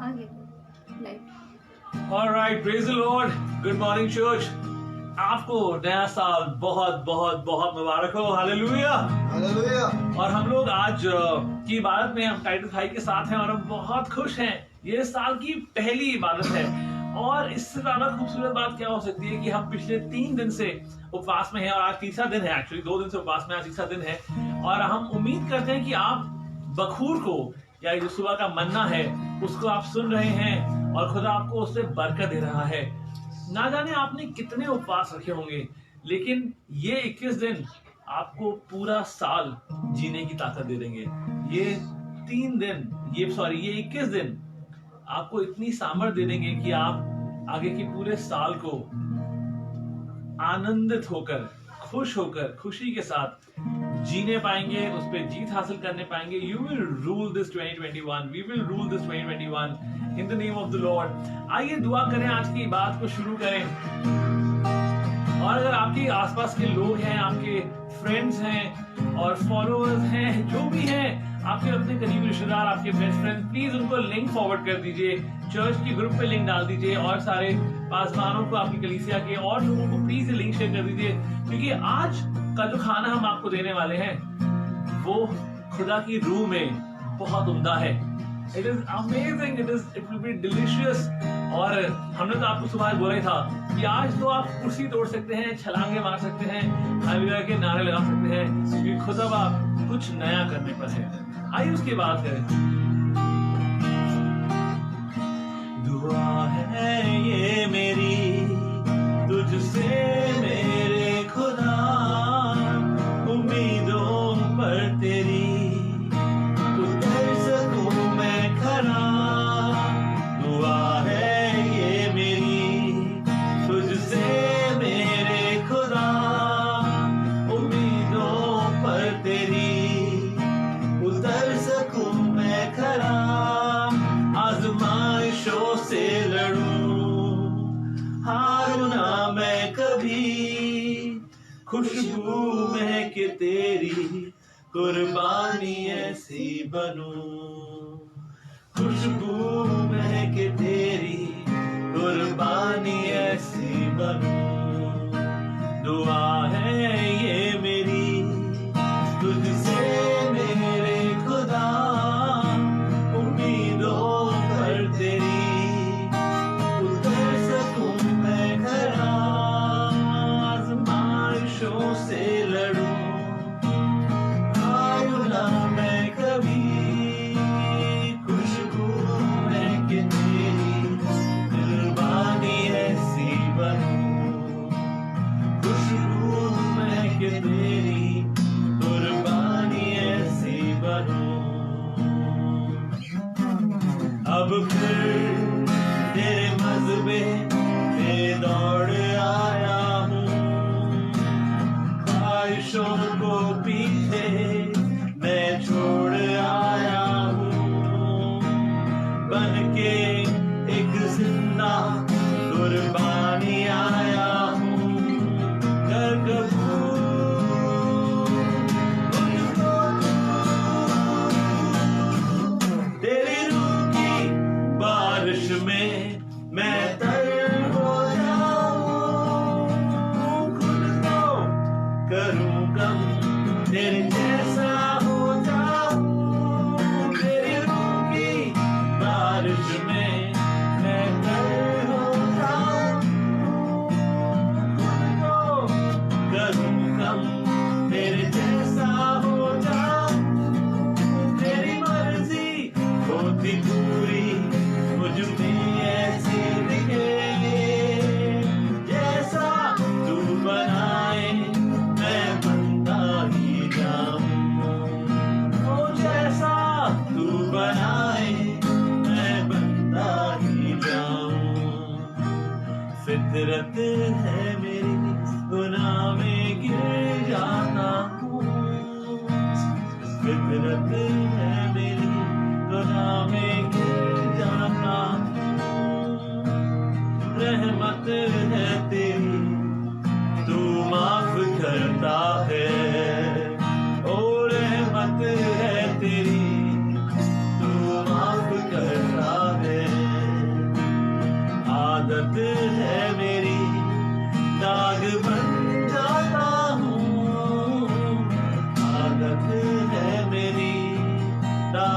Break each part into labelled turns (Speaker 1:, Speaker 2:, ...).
Speaker 1: आगे light.
Speaker 2: Alright, praise the Lord. Good morning, church. आपको नया साल बहुत बहुत बहुत मुबारक हो। हालेलुया।
Speaker 3: हालेलुया।
Speaker 2: और हम लोग आज की इबादत में हम टाइटल भाई के साथ हैं और हम बहुत खुश हैं। ये साल की पहली इबादत है और इससे ज्यादा खूबसूरत बात क्या हो सकती है कि हम पिछले 3 दिन से उपवास में हैं और आज तीसरा दिन है। एक्चुअली 2 दिन से उपवास में, आज तीसरा दिन है और हम उम्मीद करते हैं कि आप बखूर को या जो सुबह का मन्ना है उसको आप सुन रहे हैं और खुदा आपको उससे बरकत दे रहा है। ना जाने आपने कितने उपवास रखे होंगे, लेकिन ये 21 दिन आपको पूरा साल जीने की ताकत दे देंगे। ये 21 दिन आपको इतनी सामर्थ दे देंगे कि आप आगे के पूरे साल को आनंदित होकर, खुश होकर, खुशी के साथ जीने पाएंगे, उस पर जीत हासिल करने पाएंगे। You will rule this 2021. We will rule this 2021 in the name of the Lord. आइए दुआ करें, आज की बात को शुरू करें। और अगर आपके आसपास के लोग हैं, आपके फ्रेंड्स हैं और फॉलोअर्स हैं, जो भी हैं, आपके अपने करीबी रिश्तेदार, आपके बेस्ट फ्रेंड, प्लीज उनको लिंक फॉरवर्ड कर दीजिए, चर्च की ग्रुप पे लिंक डाल दीजिए और सारे पासवानों को, आपकी कलीसिया के और लोगों को प्लीज ये लिंक शेयर कर दीजिए, क्योंकि आज का जो खाना हम आपको देने वाले हैं वो खुदा की रूह में बहुत उम्दा है। It is amazing, it will be delicious. और हमने तो आपको सुबह बोला ही था कि आज तो आप कुर्सी तोड़ सकते हैं, छलांगे मार सकते हैं, हालेलुया के नारे लगा सकते हैं, क्योंकि खुदा बाप कुछ नया करने पर है। आइए उसकी बात करें। दुआ है ये मेरी तुझसे मेरे खुदा, उम्मीदों पर तेरी उतर सकूं मैं खरा। दुआ है ये मेरी तुझसे मेरे खुदा, उम्मीदों पर तेरी उतर सकूं मैं खरा। आजमाइशों से लड़ूं, हारूं ना मैं कभी, खुशबू महक तेरी कुर्बानी ऐसी बनूं, खुशबू महक तेरी कुर्बानी ऐसी बनूं। दुआ है ये मेरी तुझसे मेरे खुदा, उम्मीदों पर तेरी उतर सकूं मैं खरा। आजमाइशों से लड़ूं, हारूं ना मैं कभी, खुशबू महक तेरी कुर्बानी ऐसी बनूं, खुशबू महक तेरी कुर्बानी ऐसी बनूं। अब फिर तेरे मज़बे पे दौड़ आया हूँ, ख्वाहिशों को पीछे मैं छोड़ आया हूँ, बन के एक जिंदा कुर्बानी आया हूँ। कर कबूल तेरी रूह की बारिश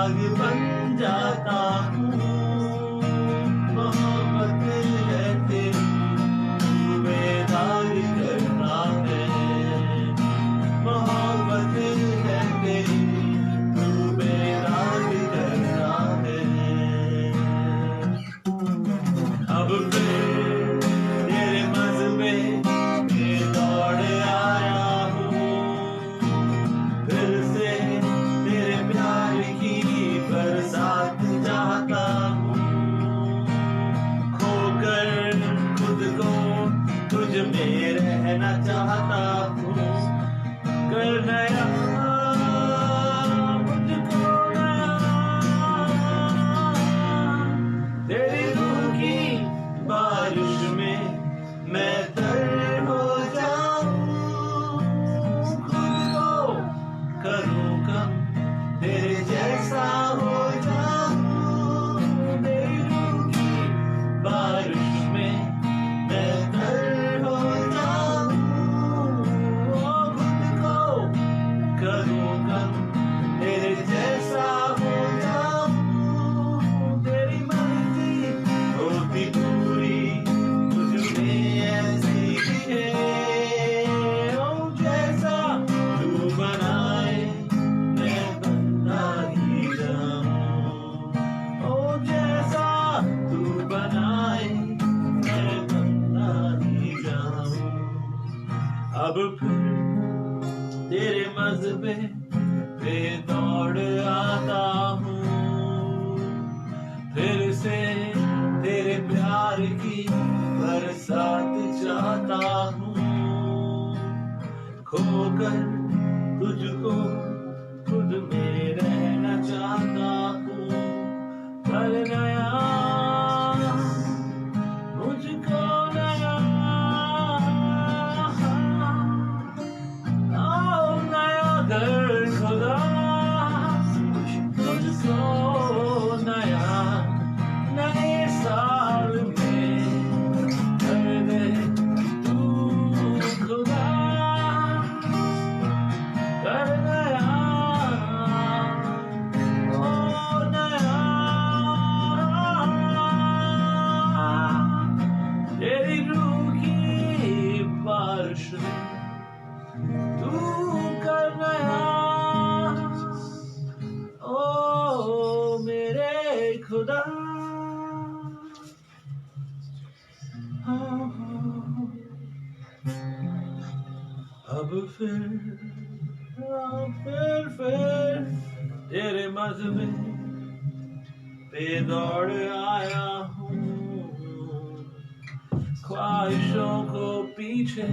Speaker 3: राग बन जाता हूँ। मोहब्बत है तेरी तू बेदाग करता है। मोहब्बत है तेरी तू बेदाग करता है। अब फिर तेरे मज़्हबे में दौड़ आया हूँ। फिर से तेरे प्यार की बरसात चाहता हूँ। खोकर खुद को तुझ में रहना चाहता हूँ। कर नया मुझको नया। तेरी रूह की बारिश में मैं तर हो जाऊं। खुद को करूं कम तेरे जैसा हो जाऊं। तेरी रूह की बारिश में मैं तर हो जाऊं। खुद को करूं कम तेरे जैसा हो जाऊं। तेरी मर्जी होती पूरी तुझ में ऐसी ही है। ओ जैसा तू बनाए मैं बनता ही जाऊं। ओ जैसा तू बनाए मैं बनता ही जाऊं। अब फिर तेरे मज़्हबे पे दौड़ आता हूँ। फिर से तेरे प्यार की बरसात चाहता हूँ। खोकर तुझको खुद में रहना चाहता हूँ। कर नया मुझको नया। आओ नया घर खुदा मुझको नया। नए साल में कर दे तू खुदा। कर नया ओ नया। तेरी रूह की बारिश में तू कर नया। ओ मेरे खुदा। अब फिर तेरे मज़्हबे पे दौड़ आया हूँ। ख्वाहिशों को पीछे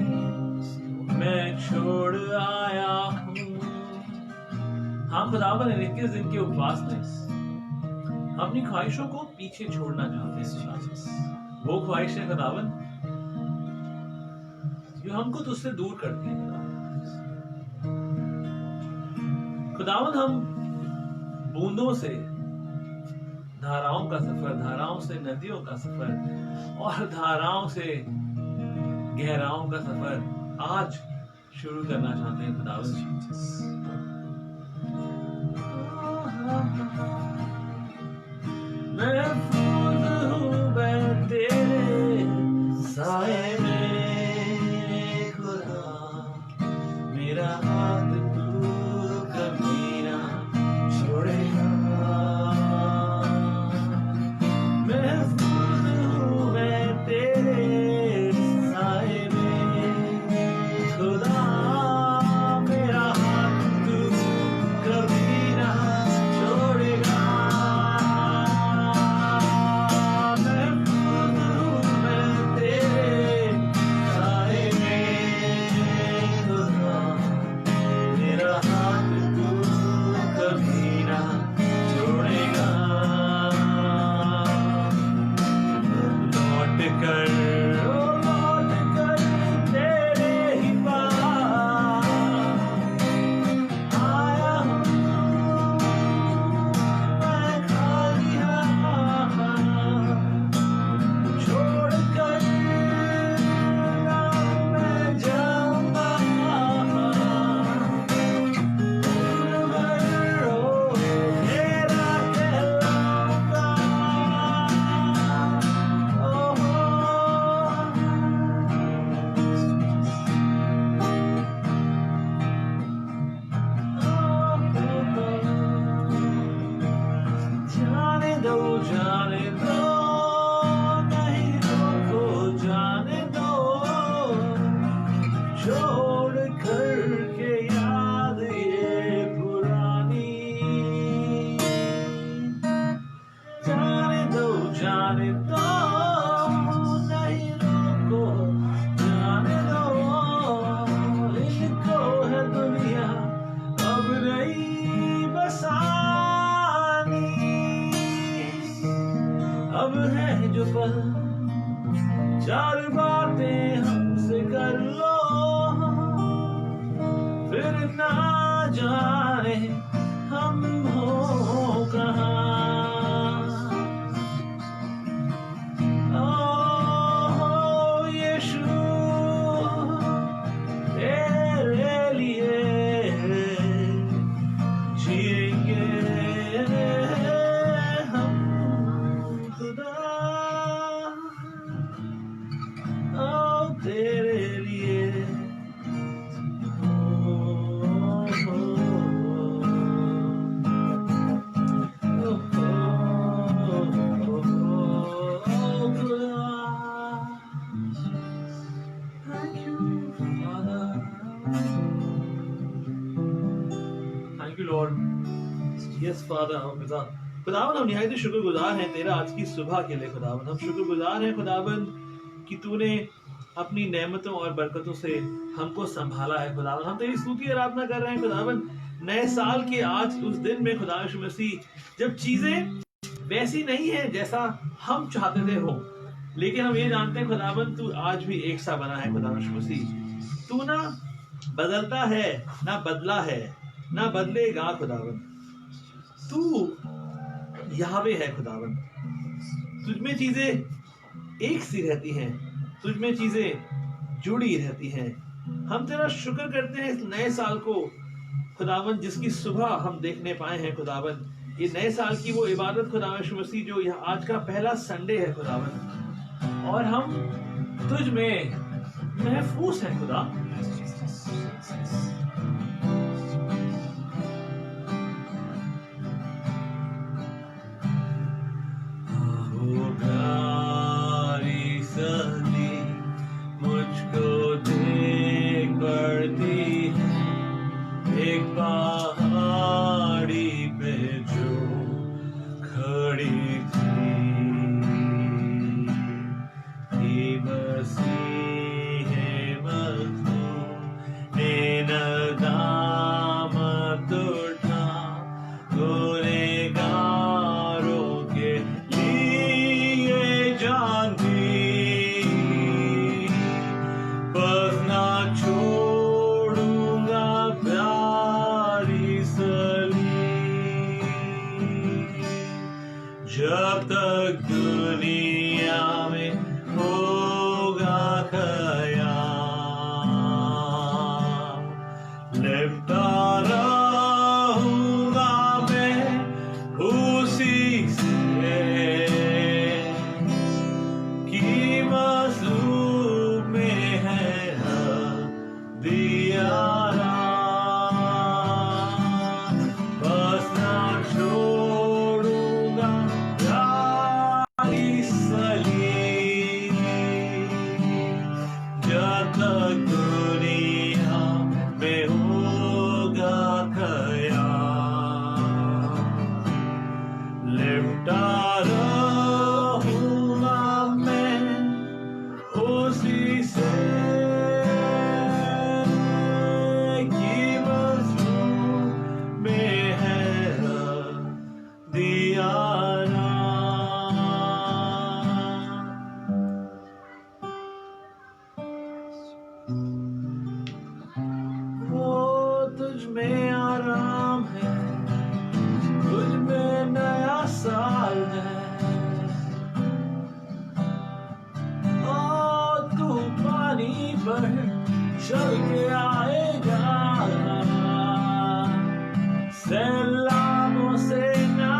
Speaker 3: मैं छोड़ आया हूँ। हाँ खुदावन ने 21 दिन के उपवास में हम अपनी ख्वाहिशों को पीछे छोड़ना चाहते हैं। वो ख्वाहिशें खुदावन जो हमको तुझसे दूर करती हैं। खुदावन हम बूंदों से धाराओं का सफर, धाराओं से नदियों का सफर और धाराओं से गहराओं का सफर आज शुरू करना चाहते हैं खुदावन। महफूज हूँ मैं तेरे साए में खुदा। मेरा हाथ तू कभी ना छोड़ेगा। महफूज हूँ मैं तेरे साए में खुदा। मेरा हाथ तू कभी ना छोड़ेगा। अब है जो पल, चार बातें हमसे कर लो, फिर ना जाने हम हो कहाँ। ओ यीशु, तेरे लिए जिएंगे हम खुदा, ओ तेरे लिए। Thank you, Lord. Yes, Father. खुदावन, हम निहायत शुक्रगुजार हैं तेरा आज की सुबह के लिए। खुदावन, हम शुक्रगुजार हैं खुदावन कि तूने अपनी नेमतों और बरकतों से हमको संभाला है। खुदावन, हम तेरी स्तुति आराधना कर रहे हैं खुदावन नए साल के आज उस दिन में खुदा यीशु मसीह, जब चीजें वैसी नहीं है जैसा हम चाहते थे हो, लेकिन हम ये जानते हैं खुदावन तू आज भी एक सा बना है। खुदा यीशु मसीह, तू ना बदलता है, ना बदला है, ना बदलेगा। खुदावन, तू यावे है। खुदावन, तुझमें चीजें एक सी रहती हैं, तुझमें चीजें जुड़ी रहती हैं। हम तेरा शुक्र करते हैं इस नए साल को खुदावन, जिसकी सुबह हम देखने पाए हैं। खुदावन, ये नए साल की वो इबादत खुदा यीशु मसीह जो यह आज का पहला संडे है खुदावन, और हम तुझ में महफूज हैं खुदा। मुझको देख पड़ती है एक पहाड़ी पे जो खड़ी थी, मसीह मखदूम ने नदामत उठा, गुनहगारों के लिए जान दी, बस ना छोड़ूंगा प्यारी सलीब, जब तक दुनिया में होगा क़याम, लिपटा रहूंगा मैं उसी से कि मज़लूम में है दिया राम, बस ना छोड़ूंगा प्यारी सलीब, जब तक दुनिया में होगा क़याम, लिपटा रहूंगा मैं उसी से कि मज़लूम में है दिया राम। वो तुझ में आराम है, तुझ में नया साल है, ओ तू पानी पर चल के आएगा, सैलाबों से ना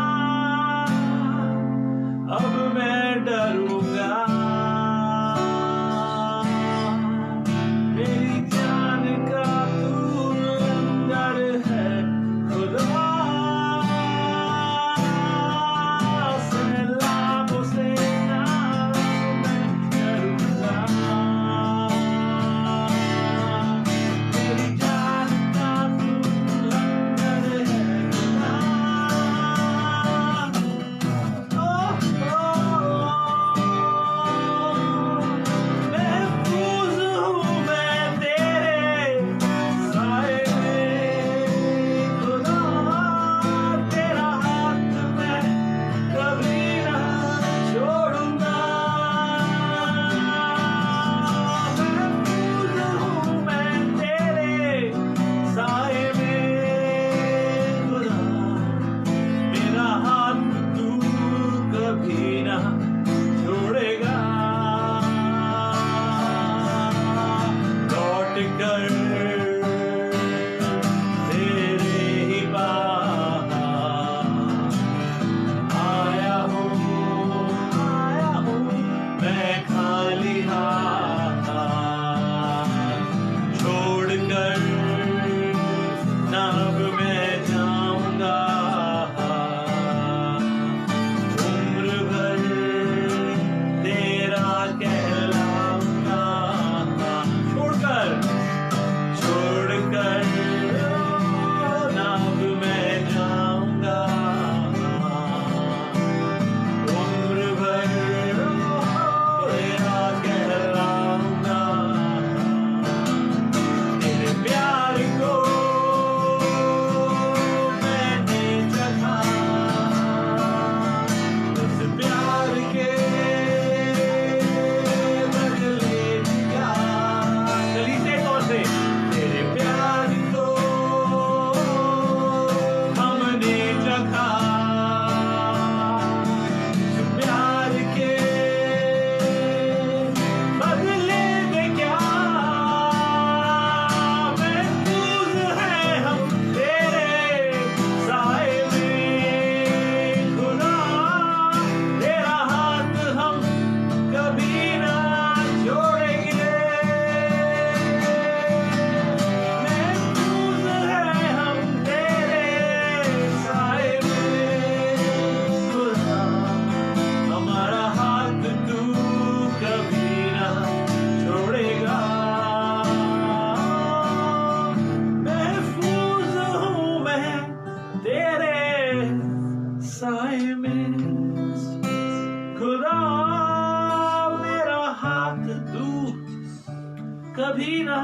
Speaker 2: कभी ना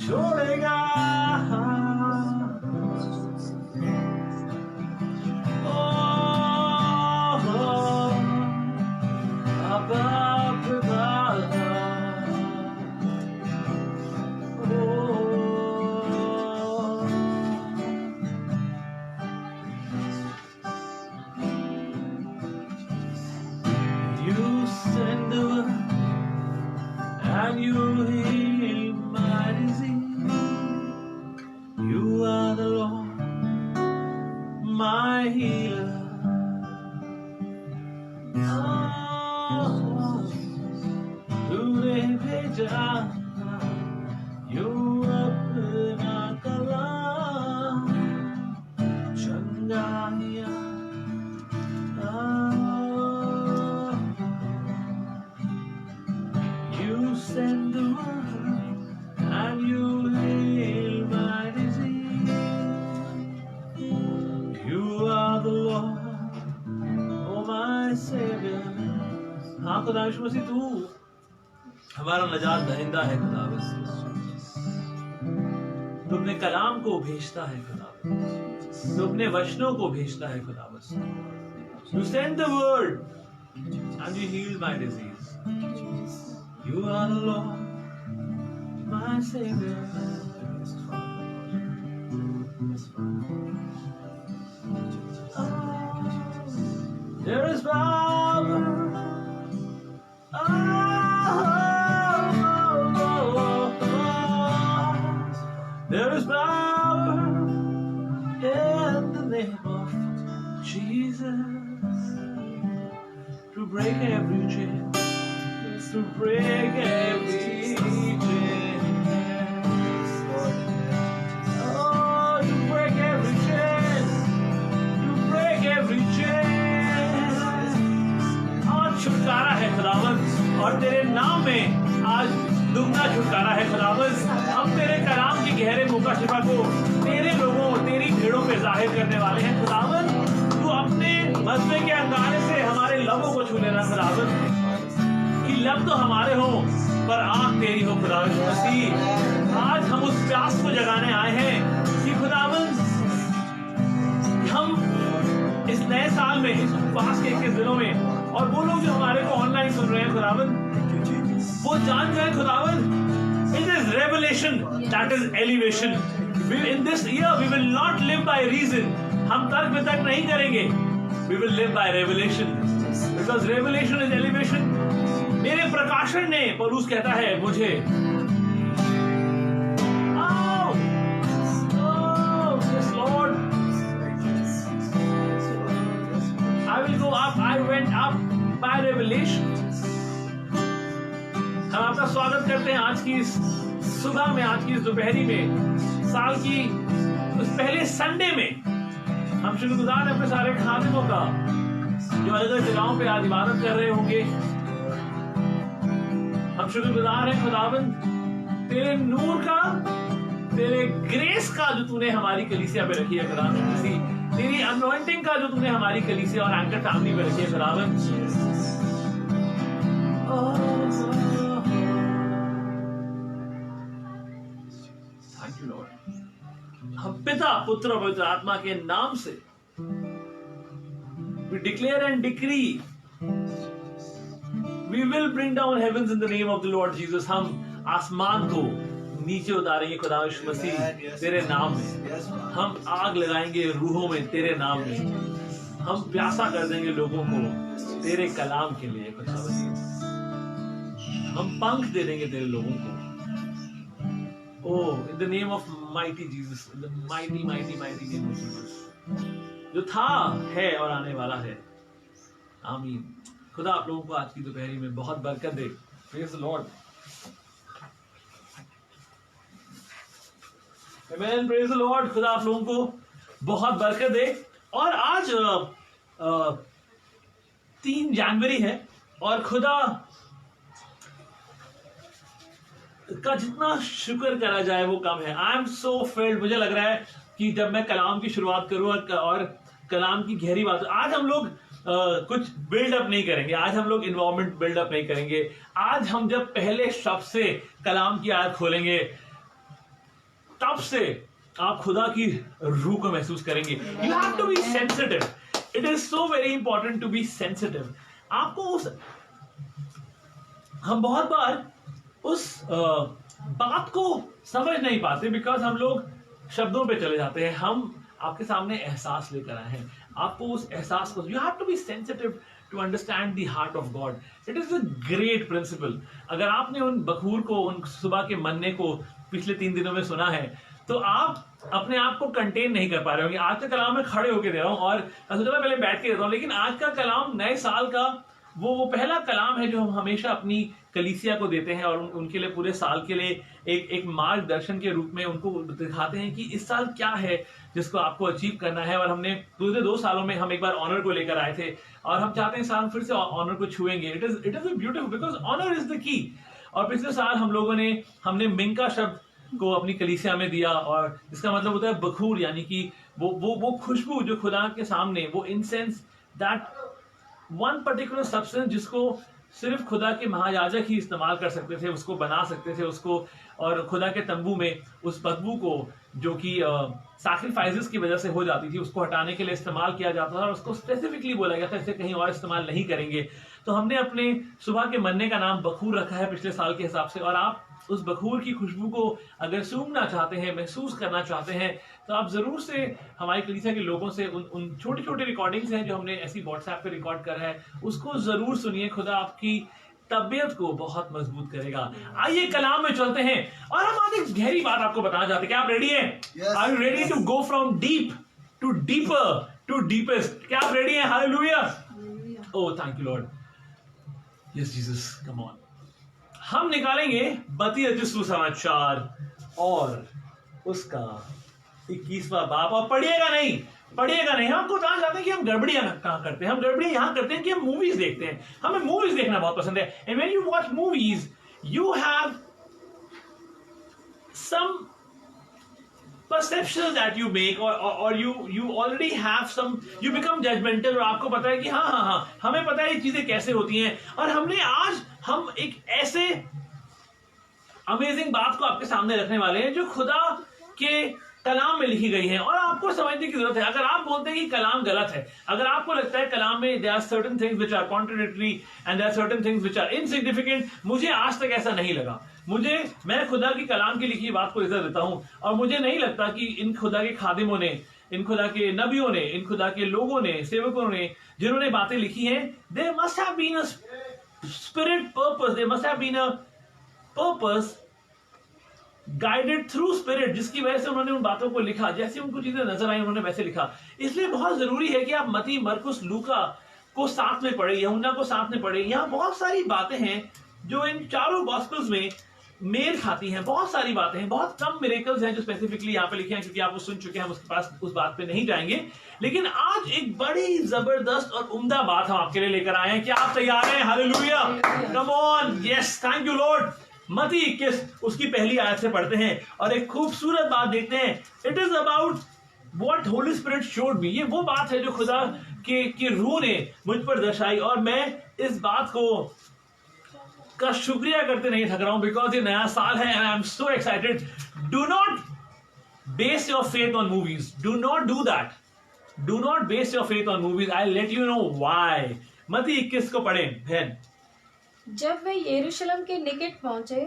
Speaker 2: छोड़ेगा। You send the word and you heal my disease. You are the Lord, my healer. तूने भेजा यूं अपना कलाम चंगाइया। You send the word and you heal my disease. You are the Lord, oh my Savior. हाँ खुदा यीशु मसीह तू हमारा नजात दहिंदा है खुदा। तू अपने कलाम को भेजता है खुदा। तू अपने वचनों को भेजता है खुदा। You send the word and you heal my disease. You are the Lord, my Savior. There is power. There is power in the name of Jesus to break every chain, to break every chain. Oh, to break every chain, to break every chain. आज छुटकारा है खुदावंद और तेरे नाम में आज दुगना छुटकारा है खुदावंद। हम तेरे कलाम की गहरे मुका शिफा को तेरे लोगों तेरी भीड़ों पे जाहिर करने वाले हैं खुदावंद। तू अपने मसले के अंगारे से हमारे लबों को छू लेना खुदावंद कि लब तो हमारे हो पर आंख तेरी हो खुदावंद मसीह। आज हम उस प्यास को जगाने आए हैं कि खुदावंद हम इस नए साल में इस उपवास के 21 दिनों में और वो लोग जो हमारे को ऑनलाइन सुन रहे हैं खुदावंद वो जान जाए खुदावंद it is revelation that is elevation. In this year we will not live by reason. हम तर्क वितर्क नहीं करेंगे. We will live by revelation because revelation is elevation. मेरे प्रकाशन ने पौलुस कहता है मुझे yes Lord I will go up. I went up by revelation. हम आपका स्वागत करते हैं आज की इस सुबह में, आज की इस दोपहरी में, साल की उस पहले संडे में। हम शुक्रगुजार हैं अपने सारे खादिमों का जो अलग अलग जगहों पे आज इबादत कर रहे होंगे। हम शुक्रगुजार हैं खुदावंद तेरे नूर का, तेरे ग्रेस का जो तूने हमारी कलीसिया पे रखी है खुदावंद, तेरी अनॉइंटिंग का जो तूने हमारी कलीसिया और एंकर फैमिली पे रखी है खुदावंद। Thank you Lord. हम पिता पुत्र और पवित्र आत्मा के नाम से we declare and decree we will bring down heavens in the name of the Lord Jesus. हम आसमान को नीचे उतारेंगे खुदा यीशु मसीह तेरे नाम में। हम आग लगाएंगे रूहों में तेरे नाम में। हम प्यासा कर देंगे लोगों को तेरे कलाम के लिए खुदा मसीह। हम पंख दे देंगे तेरे लोगों को। Oh, in the name of mighty Jesus, in the mighty name of Jesus, जो था है और आने वाला है। आमीन। खुदा आप लोगों को आज की दोपहरी में बहुत बरकत दे। Praise the Lord. Amen. Praise the Lord. खुदा आप लोगों को बहुत बरकत दे। और आज 3 जनवरी है और खुदा का जितना शुक्र करा जाए वो कम है। I am so field. मुझे लग रहा है कि जब मैं कलाम की शुरुआत करूँ और कलाम की गहरी बात, आज हम लोग कुछ बिल्डअप नहीं करेंगे, आज हम लोग इन्वायरमेंट बिल्डअप नहीं करेंगे। आज हम जब पहले शब्द से कलाम की आयत खोलेंगे तब से आप खुदा की रूह को महसूस करेंगे। You have to be sensitive, it is so very important to be sensitive. आपको उस, हम बहुत बार उस बात को समझ नहीं पाते बिकॉज हम लोग शब्दों पे चले जाते हैं। हम आपके सामने एहसास लेकर आए हैं, आपको उस एहसास को, you have to be sensitive to understand the heart of God. It is a great principle. अगर आपने उन बखूर को, उन सुबह के मन्ने को पिछले 3 दिनों में सुना है तो आप अपने आप को कंटेन नहीं कर पा रहे होंगे। आज का कलाम मैं खड़े होकर दे रहा हूं और मैं सोचा पहले बैठ के देता हूं, लेकिन आज का कलाम नए साल का वो पहला कलाम है जो हम हमेशा अपनी कलीसिया को देते हैं और उनके लिए पूरे साल के लिए एक मार्गदर्शन के रूप में उनको दिखाते हैं कि इस साल क्या है जिसको आपको अचीव करना है। और हमने पूरे 2 सालों में हम एक बार ऑनर को लेकर आए थे और हम चाहते हैं साल फिर से ऑनर को छुएंगे। It is beautiful because honour is the key. और पिछले साल हमने मिंका शब्द को अपनी कलीसिया में दिया और इसका मतलब होता है बखूर, यानी कि वो खुशबू जो खुदा के सामने, वो incense, that one particular substance जिसको सिर्फ खुदा के महायाजक ही इस्तेमाल कर सकते थे, उसको बना सकते थे उसको, और खुदा के तंबू में उस बदबू को जो कि सैक्रिफाइसेस की वजह से हो जाती थी उसको हटाने के लिए इस्तेमाल किया जाता था और उसको स्पेसिफिकली बोला गया था इसे कहीं और इस्तेमाल नहीं करेंगे। तो हमने अपने सुबह के मन्ने का नाम बखूर रखा है पिछले साल के हिसाब से। और आप उस बखूर की खुशबू को अगर सूंघना चाहते हैं, महसूस करना चाहते हैं, तो आप जरूर से हमारी कलीसिया के लोगों से उन छोटे छोटे रिकॉर्डिंग्स हैं जो हमने ऐसी व्हाट्सएप पे रिकॉर्ड करा है, उसको जरूर सुनिए। खुदा आपकी तबियत को बहुत मजबूत करेगा। आइए कलाम में चलते हैं और हम आज एक गहरी बात आपको बताना चाहते हैं। क्या आप रेडी हैं? Are you ready to go from deep to deeper to deepest? क्या आप रेडी हैं? Hallelujah. Oh thank you Lord. Yes Jesus, come on. हम निकालेंगे मत्ती रचित सुसमाचार और उसका 21वां बाब। और पढ़िएगा नहीं। हम तो जान जाते हैं कि हम गड़बड़ियां कहां करते हैं। हम गड़बड़ियां यहां करते हैं कि हम मूवीज देखते हैं। हमें मूवीज देखना बहुत पसंद है। And when you watch movies you have some perceptions that you make or you already have some, you become judgmental और आपको पता है कि हाँ हमें पता है ये चीजें कैसे होती हैं। और हम एक ऐसे अमेजिंग बात को आपके सामने रखने वाले हैं जो खुदा के कलाम में लिखी गई है और आपको समझने की जरूरत है। अगर आप बोलते हैं कि कलाम गलत है, अगर आपको लगता है कलाम में there are certain things which are contradictory and there are certain things which are insignificant, मुझे आज तक ऐसा नहीं लगा। मैं खुदा की कलाम की लिखी बात को इज्जत देता हूं और मुझे नहीं लगता कि इन खुदा के खादिमों ने, इन खुदा के नबियों ने, इन खुदा के लोगों ने, सेवकों ने जिन्होंने बातें लिखी हैं, there must have been a spirit purpose, there must have been a purpose guided through spirit, जिसकी वजह से उन्होंने उन बातों को लिखा। जैसे उनको चीजें नजर आई उन्होंने वैसे लिखा। इसलिए बहुत जरूरी है कि आप मत्ती, मरकुस, लूका को साथ में पढ़े, यूहन्ना को साथ में पढ़े। यहाँ बहुत सारी बातें हैं जो इन चारों गॉस्पेल्स में मेल खाती हैं। बहुत सारी बातें हैं, बहुत कम मिरेकल्स हैं जो स्पेसिफिकली यहाँ पे लिखे हैं क्योंकि आप वो सुन चुके हैं, हम उसके पास उस बात पे नहीं जाएंगे। लेकिन आज एक बड़ी जबरदस्त और उम्दा बात हम आपके लिए लेकर आए हैं। क्या आप तैयार हैं? Hallelujah, come on, yes, thank you Lord. मत्ती 21 उसकी पहली आयत से पढ़ते हैं और एक खूबसूरत बात देखते हैं। It is about what Holi spirit showed me. ये वो बात है जो खुदा के रूह ने मुझ पर दर्शाई और मैं इस बात को का शुक्रिया करते नहीं थक रहा हूं बिकॉज ये नया साल है and I am so excited. Do not base your faith on movies, do not do that, do not base your faith on movies. I let you know why. मत्ती 21 को पढ़ें बहन।
Speaker 1: जब वे यरूशलेम के निकट पहुंचे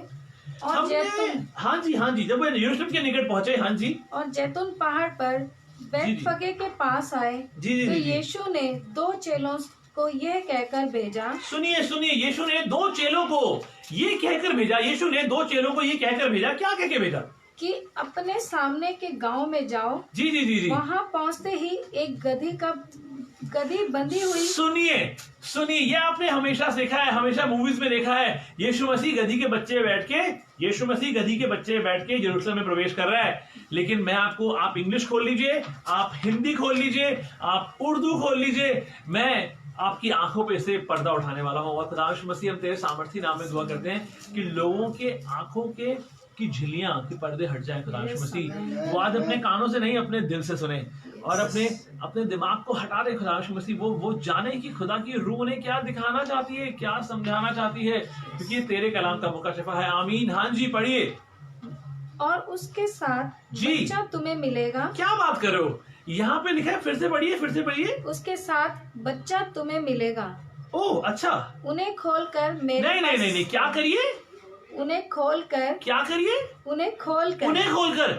Speaker 1: और जैतून,
Speaker 2: हाँ जी, जब वे यरूशलेम के निकट पहुंचे, हाँ जी, और
Speaker 1: जैतून पहाड़ पर बैतफगे के पास आए, तो यीशु ने 2 चेलों को यह कहकर भेजा। सुनिए,
Speaker 2: यीशु ने 2 चेलों को ये कहकर भेजा। यीशु ने 2 चेलों को ये कहकर भेजा। क्या कह के भेजा?
Speaker 1: कि अपने सामने के गांव में जाओ।
Speaker 2: जी।
Speaker 1: वहां पहुंचते ही एक गधी बंधी हुई।
Speaker 2: सुनिए, ये आपने हमेशा सीखा है, हमेशा मूवीज में देखा है। यीशु मसीह गधी के बच्चे बैठ के यरूशलेम में प्रवेश कर रहा है। लेकिन मैं आपको, आप इंग्लिश खोल लीजिए, आप हिंदी खोल लीजिए, आप उर्दू खोल लीजिए, मैं आपकी आंखों पे से पर्दा उठाने वाला हूं। और खुदा यीशु मसीह, हम तेरे सामर्थी नाम में दुआ करते हैं कि लोगों के आंखों की झिल्लियां, के पर्दे हट जाएं। खुदा यीशु मसीह वो आज अपने कानों से नहीं, अपने दिल से सुने और अपने दिमाग को हटा दे खुदा यीशु मसीह, वो जाने कि खुदा की रूह उन्हें क्या दिखाना चाहती है, क्या समझाना चाहती है, क्योंकि ये तेरे कलाम का मुकाशफा है। आमीन। हाँ जी, पढ़िए।
Speaker 1: और उसके साथ
Speaker 2: जी।
Speaker 1: बच्चा तुम्हें मिलेगा।
Speaker 2: क्या बात कर रहे हो, यहाँ पे लिखा है, फिर से पढ़िए।
Speaker 1: उसके साथ बच्चा तुम्हें मिलेगा।
Speaker 2: ओह अच्छा।
Speaker 1: उन्हें खोलकर मेरे
Speaker 2: नहीं, क्या करिए?
Speaker 1: उन्हें खोलकर।
Speaker 2: क्या करिए?
Speaker 1: उन्हें खोलकर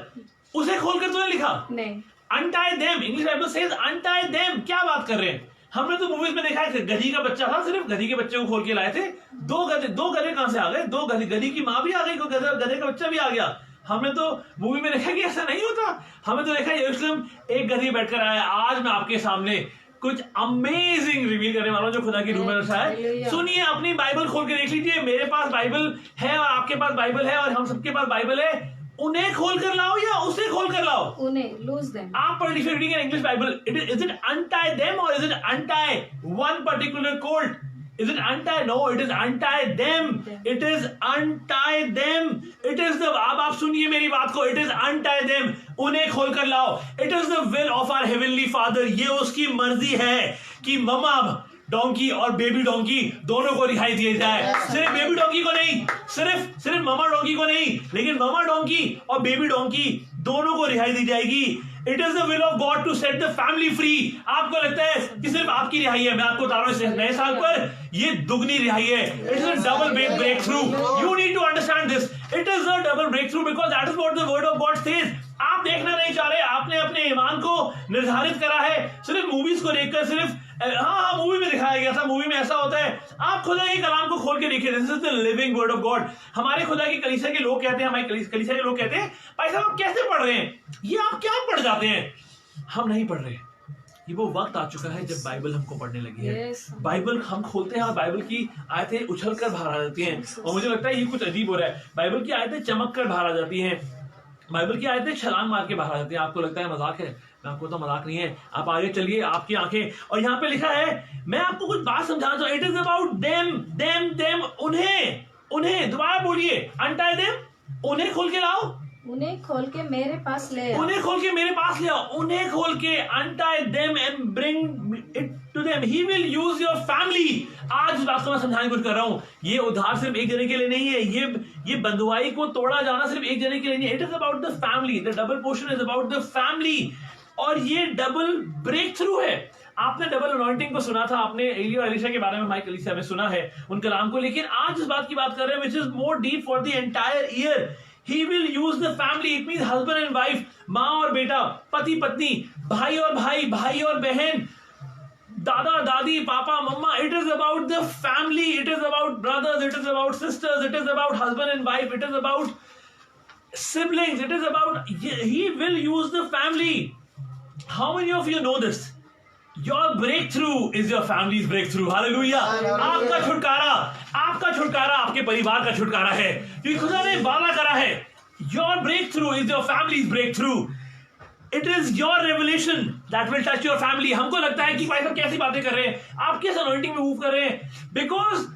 Speaker 2: उसे खोलकर तूने लिखा?
Speaker 1: नहीं,
Speaker 2: untie them, English Bible says untie them। क्या बात कर रहे हैं? हमने तो मूवीज में देखा है, गधी का बच्चा था, सिर्फ गधी के बच्चे को खोल के लाए थे। दो गधे कहां से आ गए? दो गधी की माँ भी आ गई, गधे का बच्चा भी आ गया। हमने तो मूवी में देखा कि ऐसा नहीं होता। हमें तो देखा यरूशलेम एक गधी बैठकर आया। आज मैं आपके सामने कुछ अमेजिंग रिवील करने वाला हूं जो खुदा की रूह में रखा है। सुनिए, अपनी बाइबल खोल के देख लीजिए। मेरे पास बाइबल है और आपके पास बाइबल है और हम सबके पास बाइबल है। उन्हें खोल कर लाओ या उसे खोल कर लाओ?
Speaker 1: उन्हें, lose them।
Speaker 2: आप पढ़ लीजिए reading in English Bible. Is it untie them or is it untie one particular colt? Is it untie? No, it is untie them. It is untie them. It is the, अब आप सुनिए मेरी बात को। It is untie them. उन्हें खोल कर लाओ। It is the will of our heavenly Father. ये उसकी मर्जी है कि ममा डोंकी और बेबी डोंकी दोनों को रिहाई दिया जाए। सिर्फ बेबी डोंकी को नहीं, सिर्फ ममा डोंकी को नहीं, लेकिन ममा डोंकी और बेबी डोंकी दोनों को रिहाई दी जाएगी। It is the will of God to set the family free. आपको लगता है कि सिर्फ आपकी रिहाई है? मैं आपको बता रहा हूं, इस नए साल पर ये दुगनी रिहाई है। It is a double breakthrough. You need to understand this. It is a double breakthrough because that is what the word of God says. आप देखना नहीं चाह रहे, आपने अपने ईमान को निर्धारित करा है सिर्फ मूवीज को देखकर, सिर्फ हाँ मूवी में दिखाया गया था, मूवी में ऐसा होता है। आप खुदा के कलाम को खोल के देखिए। This is the living word of God. हमारे खुदा की कलीसिया के लोग कहते हैं, हमारी कलीसिया के लोग कहते हैं, भाई साहब आप कैसे पढ़ रहे हैं, ये आप क्या पढ़ जाते हैं? हम नहीं पढ़ रहे। ये वो वक्त आ चुका है जब बाइबल हमको पढ़ने लगी है। बाइबल हम खोलते हैं और बाइबल की आयतें उछल कर बाहर आ जाती हैं। और मुझे लगता है ये कुछ अजीब हो रहा है। बाइबल की आयतें चमक कर बाहर आ जाती हैं, बाइबल की आयतें छलांग मार के बाहर आ जाती हैं। आपको लगता है मजाक है? मैं आपको तो मजाक नहीं है। आप आगे चलिए, आपकी आंखें, और यहाँ पे लिखा है, मैं आपको कुछ बात समझाना चाहूँ। इट इज अबाउट देम, उन्हें दोबारा बोलिए, untie them, उन्हें खोल के लाओ,
Speaker 1: उन्हें खोल के मेरे पास ले आओ,
Speaker 2: उन्हें खोल के मेरे पास ले आओ, उन्हें खोल के untie them and bring it to them. He will use your family. आज इस बात को मैं समझाने की कोशिश कर रहा हूँ। ये उधार सिर्फ एक जने के लिए नहीं है, ये बंधुआई को तोड़ा जाना सिर्फ एक जने के लिए नहीं है। It is about the family. The double portion is about the family. और ये डबल ब्रेक थ्रू है। आपने डबल अनॉइंटिंग को सुना था, आपने एलिया और एलिशा के बारे में हमारी कलीसिया में सुना है उन कलाम को, लेकिन आज इस बात की बात कर रहे हैं which is more deep for the entire year. He will use the family. It means husband and wife, माँ और बेटा, पति पत्नी, भाई और भाई, भाई और बहन, दादा दादी, पापा मम्मा. It is about the family. It is about brothers. It is about sisters. It is about husband and wife. It is about siblings. It is about, he will use the family. How many of you know this? Your breakthrough is your family's breakthrough. Hallelujah. आपका छुटकारा आपके परिवार का छुटकारा है, क्योंकि खुदा ने वादा करा है। Your breakthrough is your family's breakthrough. It is your revelation that will touch your family. हमको लगता है कि भाई साहब कैसी बातें कर रहे हैं, आप किस anointing में मूव कर रहे हैं, because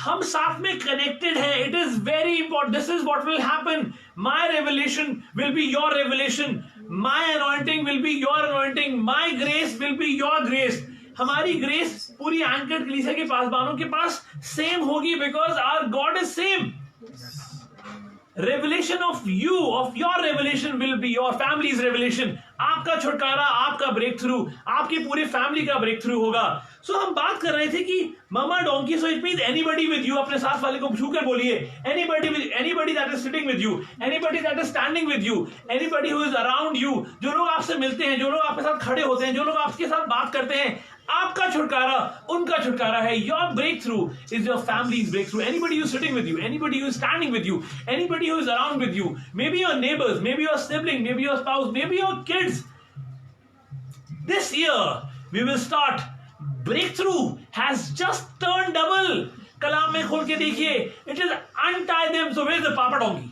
Speaker 2: हम साथ में कनेक्टेड हैं। It is very important. This is what will happen. My revelation will be your revelation, my anointing will be your anointing, my grace will be your grace. हमारी grace पूरी anchored कलीसिया के पासबानों के पास सेम होगी, because our God is same. Revelation of you, of your revelation will be your families revelation. आपका छुटकारा, आपका ब्रेक थ्रू, आपकी पूरी फैमिली का ब्रेक थ्रू होगा। सो हम बात कर रहे थे कि mama donkey, so it means anybody with you. अपने साथ वाले को छूकर बोलिए, anybody that is sitting with you, anybody that is standing with you, anybody who is around you. जो लोग आपसे मिलते हैं, जो लोग आपके साथ खड़े होते हैं, जो लोग आपके साथ बात करते हैं, आपका छुटकारा उनका छुटकारा है। Your breakthrough is your families breakthrough. Anybody who sitting with you, anybody who standing with you, anybody who is around with you, may be your neighbours, may be your sibling, may be your spouse, may be your kids. This year we will start. Breakthrough has just turned double. कलाम में खोल के देखिए, it is untie them. So where is the papa donkey?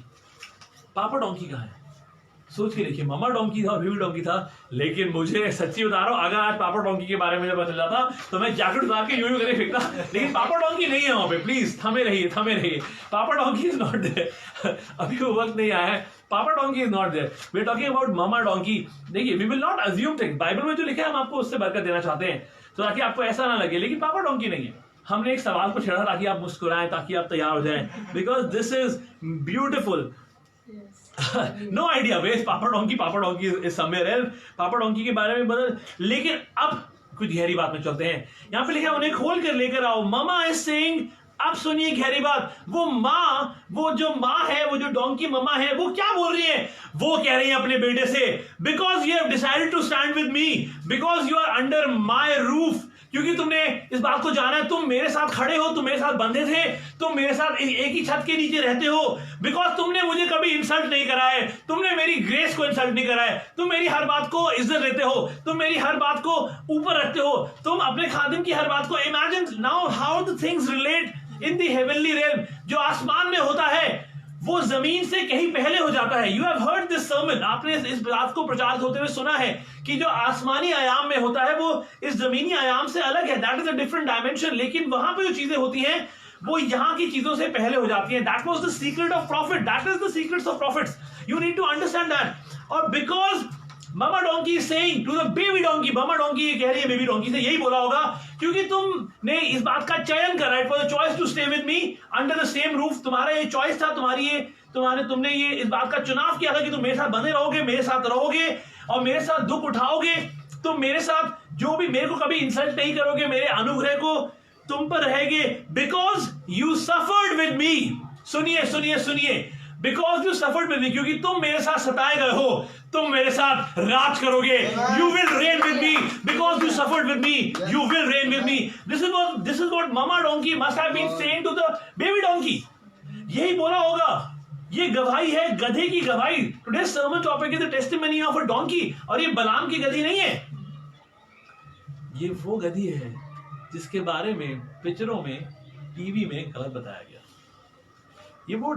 Speaker 2: Papa donkey कहाँ है? सोच के देखिए, mama donkey था और बेबी डोंकी था, लेकिन मुझे सच्ची बता रहा हूँ, अगर आज पापा डोंकी के बारे में मुझे पता चल जाता तो मैं जैकेट उतार के यूं करके फेंकता, लेकिन पापा डोंकी नहीं है वहां पे। प्लीज थमे रहिए। पापा डोंकी इज नॉट देयर, अभी वो वक्त नहीं आया है। Papa donkey is not there, we are talking about mama donkey. देखिए, we will not assume things, Bible में जो लिखा है हम आपको उससे बरकत देना चाहते हैं, तो ताकि आपको ऐसा ना लगे, लेकिन पापा डोंकी नहीं है। हमने एक सवाल को छेड़ा ताकि आप मुस्कुराएं, ताकि आप तैयार हो जाएं, because this is beautiful. No idea where papa donkey is somewhere else, papa donkey के बारे में बदल। लेकिन अब कुछ गहरी बात में चलते हैं। यहां पे लिखा है, उन्हें खोल कर लेकर आओ। ममा इज सेइंग, अब सुनिए गहरी बात, वो जो माँ है, वो जो डोंकी ममा है, वो क्या बोल रही है? वो कह रही है अपने बेटे से, because you have decided to stand with me, because you are under my roof, क्योंकि तुमने इस बात को जाना है, तुम मेरे साथ खड़े हो, तुम मेरे साथ बंधे थे, तुम मेरे साथ एक ही छत के नीचे रहते हो, बिकॉज तुमने मुझे कभी इंसल्ट नहीं करा है, तुमने मेरी ग्रेस को इंसल्ट नहीं करा है, तुम मेरी हर बात को इज्जत देते हो, तुम मेरी हर बात को ऊपर रखते हो, तुम अपने खादिम की हर बात को। Imagine now how the things relate in the heavenly realm. जो आसमान में होता है वो जमीन से कहीं पहले हो जाता है। You have heard this sermon, आपने इस बात को प्रचारित होते हुए सुना है कि जो आसमानी आयाम में होता है वो इस जमीनी आयाम से अलग है, that is a different dimension. लेकिन वहां पे जो चीजें होती हैं वो यहां की चीजों से पहले हो जाती हैं। That was the secret of profit, that is the secrets of profits, you need to understand that. और because mama donkey saying to the baby donkey, mama donkey ये कह रही है बेबी डोंकी से, यही बोला होगा क्योंकि तुमने इस बात का चयन करा, it was a choice to stay with me under the same roof, तुम्हारा ये चॉइस था, तुमने ये इस बात का चुनाव किया था कि तुम मेरे साथ बंधे रहोगे, मेरे साथ रहोगे और मेरे साथ दुख उठाओगे, तुम मेरे साथ जो भी, मेरे को कभी इंसल्ट नहीं करोगे, मेरे अनुग्रह को तुम पर रहेगे, because you suffered with me. सुनिए, because you suffered with me, क्योंकि तुम मेरे साथ सताए गए हो, तुम मेरे साथ राज करोगे, you will reign with me, because you suffered with me, you will reign with me. This is what mama donkey must have been saying to the baby donkey. यही बोला होगा, ये गवाही है, गधे की गवाही। Today sermon topic is the testimony of a donkey, और ये बलाम की गधी नहीं है, ये वो गधी है जिसके बारे में पिक्चरों में, टीवी में गलत बताया गया। ये वो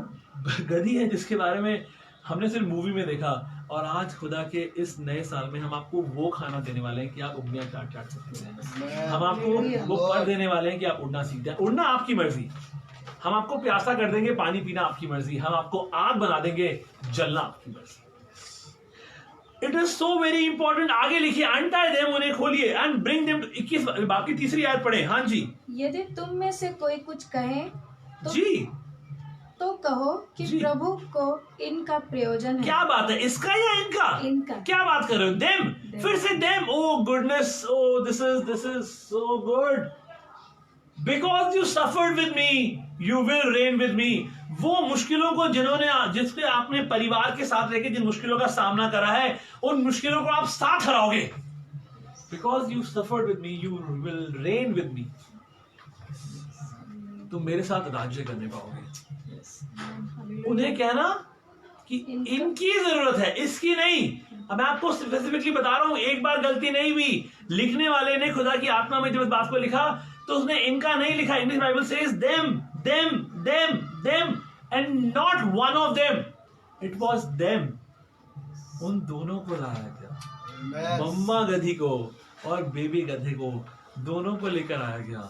Speaker 2: गधी है जिसके बारे में हमने सिर्फ मूवी में देखा, और आज खुदा के इस नए साल में हम आपको वो खाना देने वाले हैं कि आप उंगलियां चाट सकते हैं। हम आपको वो कर देने वाले हैं कि आप उड़ना सीख जाए। उड़ना आपकी मर्जी, हम आपको प्यासा कर देंगे, पानी पीना आपकी मर्जी, हम आपको आग बना देंगे, जलना आपकी मर्जी। It is so very important. आगे लिखिए, अनटाई देम, उन्हें खोलिए, एंड ब्रिंग देम। 21 बाकी तीसरी आयत पढ़े। हाँ जी।
Speaker 1: यदि तुम में से कोई कुछ कहे तो
Speaker 2: जी,
Speaker 1: तो कहो कि प्रभु को इनका प्रयोजन है।
Speaker 2: क्या बात है, इसका या इनका? क्या बात कर रहे हो? देम, फिर से them. Oh goodness, oh this is so good. Because you suffered with me, you will reign with me. वो मुश्किलों को जिसपे आपने परिवार के साथ रहकर जिन मुश्किलों का सामना करा है, उन मुश्किलों को आप साथ हराओगे। Because you suffered with me, you will reign with me. तुम मेरे साथ राज्य करने पाओगे। उन्हें कहना कि इनकी जरूरत है, इसकी नहीं। अब मैं आपको स्पेसिफिकली बता रहा हूं, एक बार गलती नहीं हुई। लिखने वाले ने खुदा की आत्मा में जब इस बात को लिखा तो उसने इनका नहीं लिखा। English Bible says them and not one of them, it was them. उन दोनों को लाया गया, मम्मा गधी को और बेबी गधे को, दोनों को लेकर आया गया।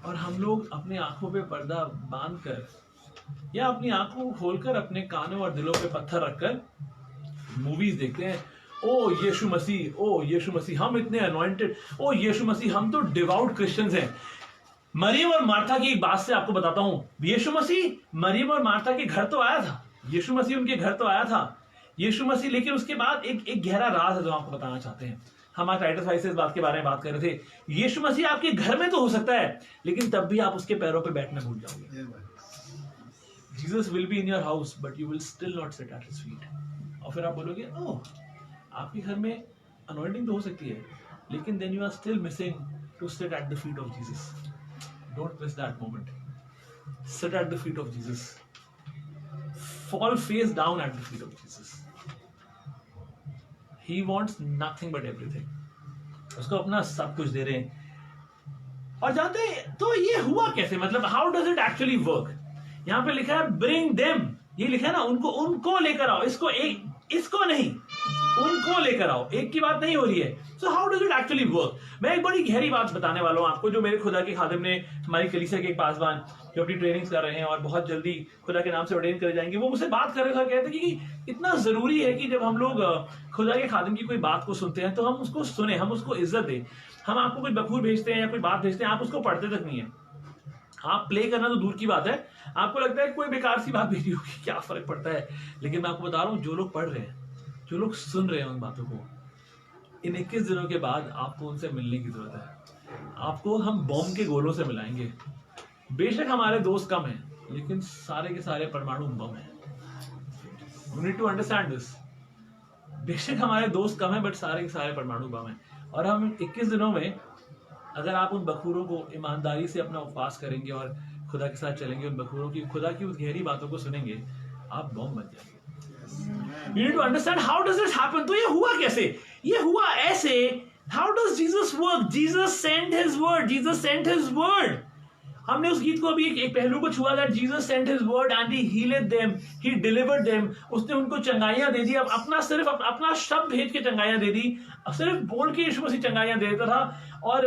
Speaker 2: और हम लोग अपने आंखों पे पर्दा बांधकर या अपनी आंखों को खोलकर अपने कानों और दिलों पे पत्थर रखकर मूवीज देखते हैं। ओ यीशु मसीह, हम इतने अनॉइंटेड, ओ यीशु मसीह, हम तो डिवाउट क्रिश्चियंस हैं। मरियम और मार्था की एक बात से आपको बताता हूं, यीशु मसीह मरियम और मार्था के घर तो आया था, यीशु मसीह उनके घर तो आया था, यीशु मसीह। लेकिन उसके बाद एक गहरा राज है जो आपको बताना चाहते हैं। हम आज टाइटस 5 से इस बात के बारे में बात कर रहे थे। यीशु मसीह आपके घर में तो हो सकता है, लेकिन तब भी आप उसके पैरों पे बैठना भूल जाओगे। Jesus will be in your house but you will still not sit at his feet. और फिर आप बोलोगे, ओह, आपके घर में अनॉइंटिंग तो हो सकती है, लेकिन then you are still missing to sit at the feet of Jesus. Don't miss that moment. Sit at the feet of Jesus, fall face down at the feet of Jesus. He wants nothing but everything. उसको अपना सब कुछ दे रहे हैं। और जानते हैं तो ये हुआ कैसे, मतलब how does it actually work? यहां पे लिखा है ब्रिंग देम, ये लिखा है ना, उनको लेकर आओ। इसको एक इसको नहीं, उनको लेकर आओ, एक की बात नहीं हो रही है। So how does it actually work? मैं एक बड़ी गहरी बात बताने वाला हूं आपको, जो मेरे खुदा के खादिम ने, हमारी कलीसिया के एक पासवान जो अपनी ट्रेनिंग्स कर रहे हैं और बहुत जल्दी खुदा के नाम से ऑर्डेन करे जाएंगे, वो मुझसे बात कर रहे थे, कहते कि इतना जरूरी है कि जब हम लोग खुदा के खादिम की कोई बात को सुनते हैं तो हम उसको सुने, हम उसको इज्जत दें। हम आपको कोई बखूर भेजते हैं या कोई बात भेजते हैं, आप उसको पढ़ते तक नहीं है, आप प्ले करना तो दूर की बात है, आपको लगता है कोई बेकार सी बात भेजी होगी, क्या फर्क पड़ता है। लेकिन मैं आपको बता रहा हूँ, जो लोग पढ़ रहे हैं, जो लोग सुन रहे हैं उन बातों को, इन 21 दिनों के बाद आपको उनसे मिलने की जरूरत है। आपको हम बॉम्ब के गोलों से मिलाएंगे। बेशक हमारे दोस्त कम हैं, लेकिन सारे के सारे परमाणु बम हैं। You need to understand this. बेशक हमारे दोस्त कम हैं, बट सारे के सारे परमाणु बम हैं। और हम 21 दिनों में अगर आप उन बखूरों को ईमानदारी से अपना उपवास करेंगे और खुदा के साथ चलेंगे, उन बखूरों की, खुदा की उस गहरी बातों को सुनेंगे, आप बॉम्ब बन जाएंगे। You need to understand how does this happen? तो ये हुआ कैसे? ये हुआ ऐसे। How does Jesus work? Jesus sent his word. Jesus sent his word. हमने उस गीत को अभी एक पहलू को छुआ, that Jesus sent his word and he healed them, he delivered them. उसने उनको चंगाइयां दे दी। अब अपना सिर्फ अपना शब्द भेज के चंगाइयां दे दी, सिर्फ बोल के यीशु मसीह चंगाइयां दे देता था और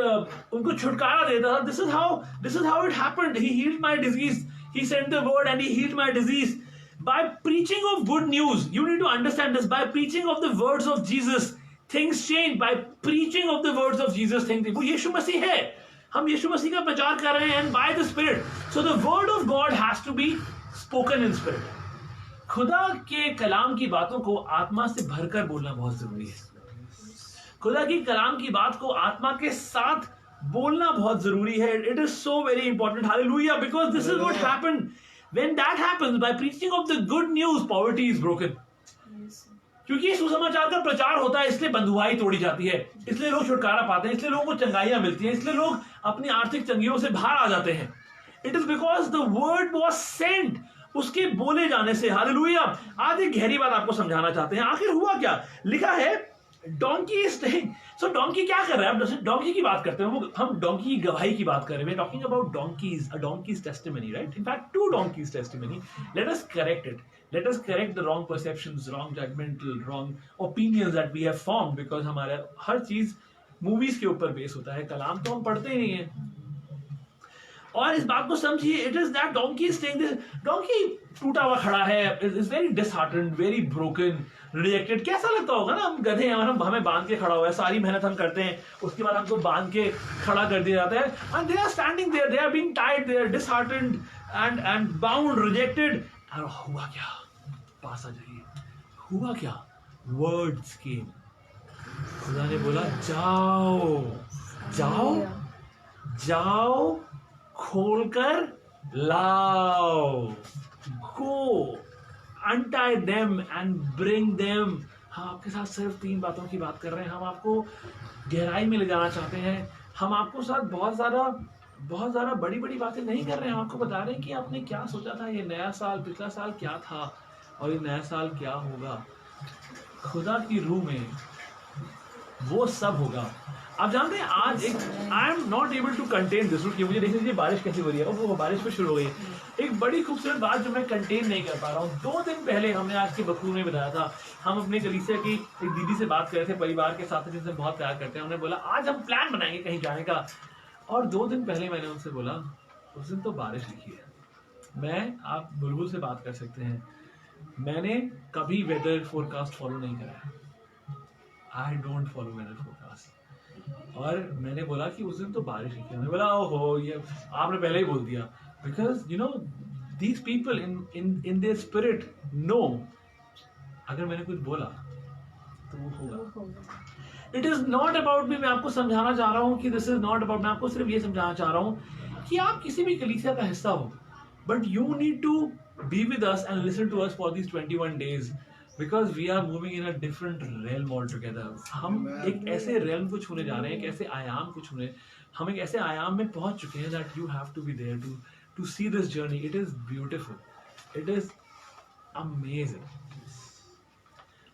Speaker 2: उनको छुटकारा देता था। This is how it happened. He healed my disease. He sent the word and he healed my disease. By preaching of good news, you need to understand this. By preaching of the words of Jesus, things change. By preaching of the words of Jesus, things change. वो यीशु मसीह है, हम यीशु मसीह का प्रचार कर रहे हैं, and by the Spirit. So the word of God has to be spoken in spirit. खुदा के कलाम की बातों को आत्मा से भरकर बोलना बहुत जरूरी है। खुदा की कलाम की बात को आत्मा के साथ बोलना बहुत जरूरी है। It is so very important. Hallelujah! Because this is what happened. When that happens, by preaching of the good news, poverty is broken. क्योंकि सुसमाचार का प्रचार होता है, इसलिए बंधुआई तोड़ी जाती है, इसलिए लोग छुटकारा पाते हैं, इसलिए लोगों को चंगाइयां मिलती हैं, इसलिए लोग अपनी आर्थिक तंगियों से बाहर आ जाते हैं। It is because the word was sent. उसके बोले जाने से। हालेलुया! आज एक गहरी बात आपको समझाना चाहते हैं। आखिर हुआ क्या? लिखा है donkey is staying. So donkey क्या कर रहा है? अब डोंकी की बात करते हैं, हम डोंकी की गवाही की बात कर रहे हैं। Talking about donkey's, a donkey's testimony, right? In fact 2 donkeys testimony. Let us correct it. Let us correct the wrong perceptions, wrong judgmental, wrong opinions that we have formed, because हमारा हर चीज movies के ऊपर base होता है, कलाम तो हम पढ़ते ही नहीं है। और इस बात को समझिए, it is that donkey is staying this. Donkey टूटा हुआ खड़ा है, is very disheartened, very broken, rejected. कैसा लगता होगा ना, हम गधे हैं और हमें बांध के खड़ा हुआ है, सारी मेहनत हम करते हैं, उसके बाद हमको बांध के खड़ा कर दिया जाता है, and they are standing there, they are being tied, they are disheartened and bound, rejected. और हुआ क्या? पास आ जाइए, हुआ क्या? Words came. खुदा ने बोला जाओ जाओ जाओ, खोलकर लाओ, गो, untie them and bring them। हम आपके साथ सिर्फ 3 बातों की बात कर रहे हैं। हम आपको गहराई में ले जाना चाहते हैं। हम आपको साथ बहुत ज़्यादा बड़ी बातें नहीं कर रहे हैं। हम आपको बता रहे हैं कि आपने क्या सोचा था, ये नया साल, पिछला साल क्या था और ये नया साल क्या होगा। खुदा की रूह में वो सब होगा। आप जानते हैं, आज एक I am not able to contain this, मुझे देख लीजिए बारिश कैसी हो रही है, वो बारिश पे शुरू हो गई। एक बड़ी खूबसूरत बात जो मैं कंटेन नहीं कर पा रहा हूँ। 2 दिन पहले हमने आज के बखूर में बताया था, हम अपने कलीसिया की एक दीदी से बात कर रहे थे, परिवार के साथ जिनसे बहुत प्यार करते हैं। उन्होंने बोला आज हम प्लान बनाएंगे कहीं जाने का, और 2 दिन पहले मैंने उनसे बोला उस दिन तो बारिश लिखी है। आप बुलबुल से बात कर सकते हैं, मैंने कभी वेदर फोरकास्ट फॉलो नहीं करा, I don't follow weather forecast. और मैंने बोला कि उस दिन तो बारिश लिखी है। मैंने बोला ओहो, ये आपने पहले ही बोल दिया, because you know these people in their spirit know, अगर मैंने कुछ बोला तो वो होगा। It is not about me. मैं आपको समझाना चाह रहा हूँ कि दिस इज नॉट अबाउट, मैं आपको सिर्फ ये समझाना चाह रहा हूँ कि आप किसी भी कलीसिया का हिस्सा हो, but you need to be with us and listen to us for these 21 days, because we are moving in a different realm altogether। हम एक ऐसे realm को छूने जा रहे हैं, एक ऐसे आयाम को छूने, हम एक ऐसे आयाम में पहुंच चुके हैं that you have to be there to see this journey। It is beautiful, it is amazing।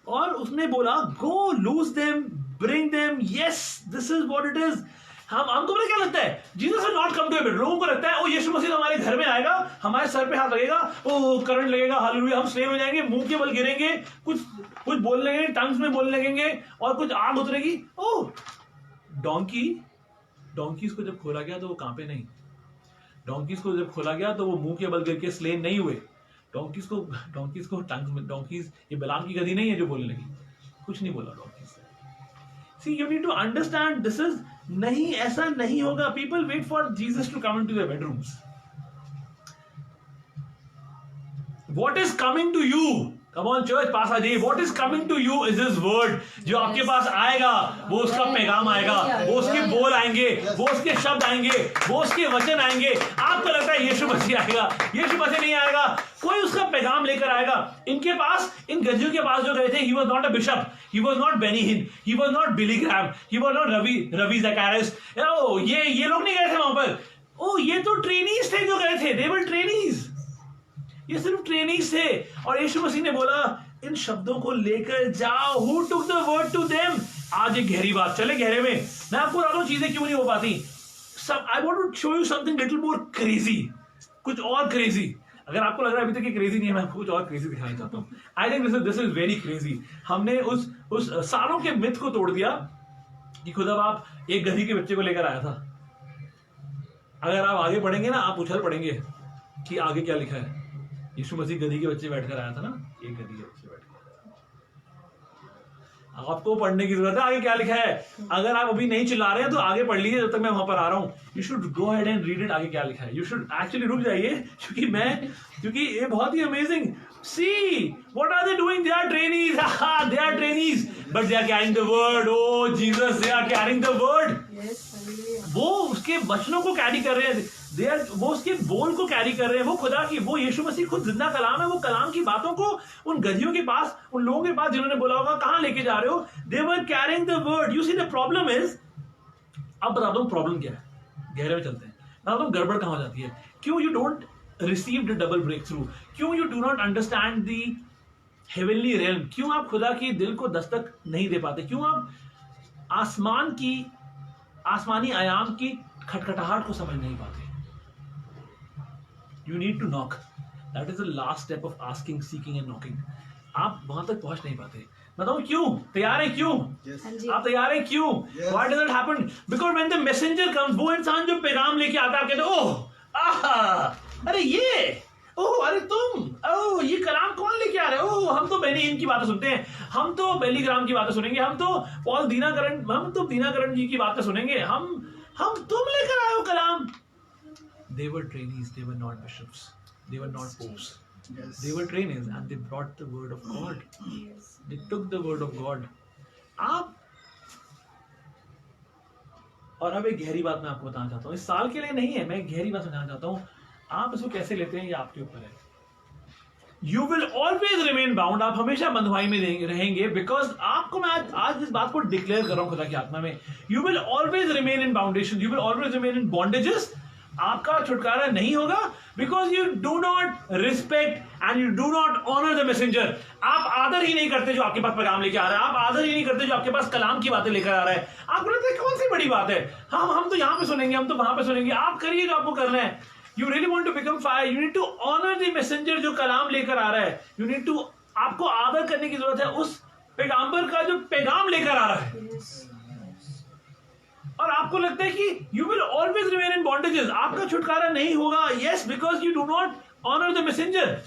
Speaker 2: और उसने बोला go lose them, bring them, yes this is what it is। हमको पता क्या लगता है, Jesus will not come to a bed. लोगों को लगता है ओ यीशु मसीह हमारे घर में आएगा, हमारे सर पे हाथ लगेगा, ओ करंट लगेगा, हालेलुया, हम स्लेव हो जाएंगे, मुंह के बल गिरेंगे, कुछ बोलने लगेंगे, टंग्स में बोलने लगेंगे और कुछ आग उतरेगी। ओ डोंकीज को जब खोला गया तो वो कांपे नहीं। डोंकीज को जब खोला गया तो वो मुंह के बल गिर के स्लेन नहीं हुए। डोंकीज को टंग्स में, डोंकीज ये बलाम की गधी नहीं है जो बोलने लगी, कुछ नहीं बोला डोंकीज से। See, you need to understand this is नहीं, ऐसा नहीं होगा। People wait for Jesus to come into their bedrooms. What is coming to you? Come on church, पास आ जाइए। What is coming to you is His word. जो आपके पास आएगा वो उसका पैगाम आएगा, वो उसके बोल आएंगे, वो उसके शब्द आएंगे, वो उसके वचन आएंगे। आपको लगता है यीशु मसीह आएगा, यीशु मसीह नहीं आएगा, कोई उसका पैगाम लेकर आएगा। इनके पास, इन गधियों के पास जो गए थे, he was not a bishop, he was not Benny Hinn, he was not Billy Graham, he was not Ravi Zacharias। ये लोग नहीं गए थे वहां पर। ओ ये तो ट्रेनीज थे जो गए थे, they were trainees। ये सिर्फ ट्रेनिंग्स थे और यीशु मसीह ने बोला इन शब्दों को लेकर जाओ। Who took the word to them? आज एक गहरी बात, चले गहरे में। मैं आपको बता दूं चीजें क्यों नहीं हो पाती। I want to show you something little more crazy, कुछ और क्रेजी। अगर आपको लग रहा है अभी तक ये क्रेजी नहीं है, मैं आपको कुछ और क्रेजी दिखाना चाहता हूँ। I think this is very crazy. हमने उस सालों के मिथ को तोड़ दिया कि खुदा बाप एक गधी के बच्चे को लेकर आया था। अगर आप आगे पढ़ेंगे ना, आप उछल पड़ेंगे कि आगे क्या लिखा है। यीशु मसीह गधी के बच्चे बैठकर आया था ना, एक गधी के बच्चे बैठकर। आपको पढ़ने की जरूरत है आगे क्या लिखा है। अगर आप अभी नहीं चिल्ला रहे हैं तो आगे पढ़ लीजिए जब तक मैं वहां पर आ रहा हूं। You should go ahead and read it, आगे क्या लिखा है। यू शुड एक्चुअली रुक जाइए क्योंकि ये बहुत ही amazing. See what are they doing? They are trainees, they are trainees, but they are carrying the word. Oh Jesus, they are carrying the word. वो उसके वचनों को कैरी कर रहे हैं, वो उसके बोल को कैरी कर रहे हैं। वो खुदा की, वो यीशु मसीह खुद जिंदा कलाम है। वो कलाम की बातों को उन गधियों के पास, उन लोगों के पास जिन्होंने बोला होगा कहां लेके जा रहे हो, they were carrying the word. You see the problem is, अब बता दो प्रॉब्लम क्या है, गहरे में चलते हैं। बता दो गड़बड़ कहां हो जाती है, क्यों you don't receive the double breakthrough, क्यों you do not understand the heavenly realm, क्यों आप खुदा की दिल को दस्तक नहीं दे पाते, क्यों आप आसमानी आयाम की खटखटाहट को समझ नहीं पाते। You need to knock. That is the last step of asking, seeking and knocking. आप वहां तक पहुंच नहीं पाते। बताओ क्यों? तैयार है क्यों?
Speaker 1: Yes.
Speaker 2: आप तैयार है क्यों? Yes. Why does it happen? Because when the messenger comes, वो इंसान जो पैगाम लेके आता है, आप कहते हो ओह आहा, अरे ये, ओह अरे तुम, ओह ये कलाम कौन लेके आ रहे हो? ओह हम तो बेनी हिन की बातें सुनते हैं, हम तो बेली ग्राम की बातें सुनेंगे, हम तो दीनाकरण जी की बातें सुनेंगे, हम तुम लेकर आए हो कलाम। They were trainees, they were not bishops, they were not popes. Yes. They were trainees and they brought the word of God. Yes. They took the word of God. और अब एक गहरी बात मैं आपको बताना चाहता हूँ, इस साल के लिए नहीं है, मैं एक गहरी बात बताना चाहता हूँ। आप इसको कैसे लेते हैं ये आपके ऊपर है। You will always remain bound, आप हमेशा बंधुआई में रहेंगे, बिकॉज आपको मैं आज इस बात को डिक्लेयर कर रहा हूँ खुदा की आत्मा में। You will always remain in foundation, you will always remain in bondages. आपका छुटकारा नहीं होगा because you do not respect and you do not honour the messenger. आप आदर ही नहीं करते जो आपके पास पैगाम लेके आ रहा है, आप आदर ही नहीं करते जो आपके पास कलाम की बातें लेकर आ रहा है। आपको लगता है कौन सी बड़ी बात है, हम तो यहाँ पे सुनेंगे, हम तो वहां पे सुनेंगे। आप करिए जो आपको करना है। You really want to become fire, you need to honour the messenger जो कलाम लेकर आ रहा है। यू नीड टू, आपको आदर करने की जरूरत है उस पैगाम्बर का जो पैगाम लेकर आ रहा है। और आपको लगता है कि you will always remain in bondages, आपका छुटकारा नहीं होगा। Yes, because you do not honour the messenger,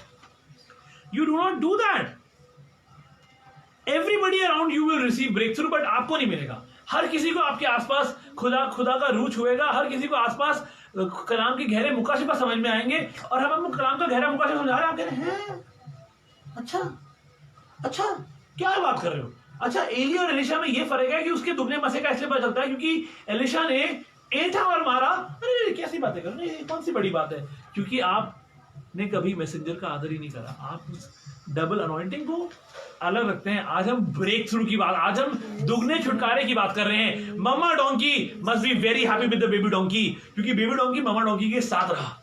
Speaker 2: you do not do that. Everybody around you will receive breakthrough, but आपको नहीं मिलेगा। हर किसी को आपके आसपास खुदा का रूह छुएगा, हर किसी को आसपास कलाम के गहरे मुकाशिफा समझ में आएंगे। और हम आपको कलाम का गहरा मुकाशिफा समझा रहे हैं, आप कह रहे हैं अच्छा क्या बात कर रहे हो। अच्छा, एलिया और एलिशा में ये फर्क है कि उसके दुगने मसे का इसलिए पता चलता है क्योंकि एलिशा ने ऐठा और मारा। अरे कैसी बातें कर रहे हैं, कौन सी बड़ी बात है, क्योंकि आपने कभी मैसेंजर का आदर ही नहीं करा। आप डबल अनॉइंटिंग को अलग रखते हैं। आज हम ब्रेक थ्रू की बात, आज हम दुगने छुटकारे की बात कर रहे हैं। Mama donkey must be very happy with the baby donkey, क्योंकि बेबी डोंकी मम्मा डोंकी के साथ रहा।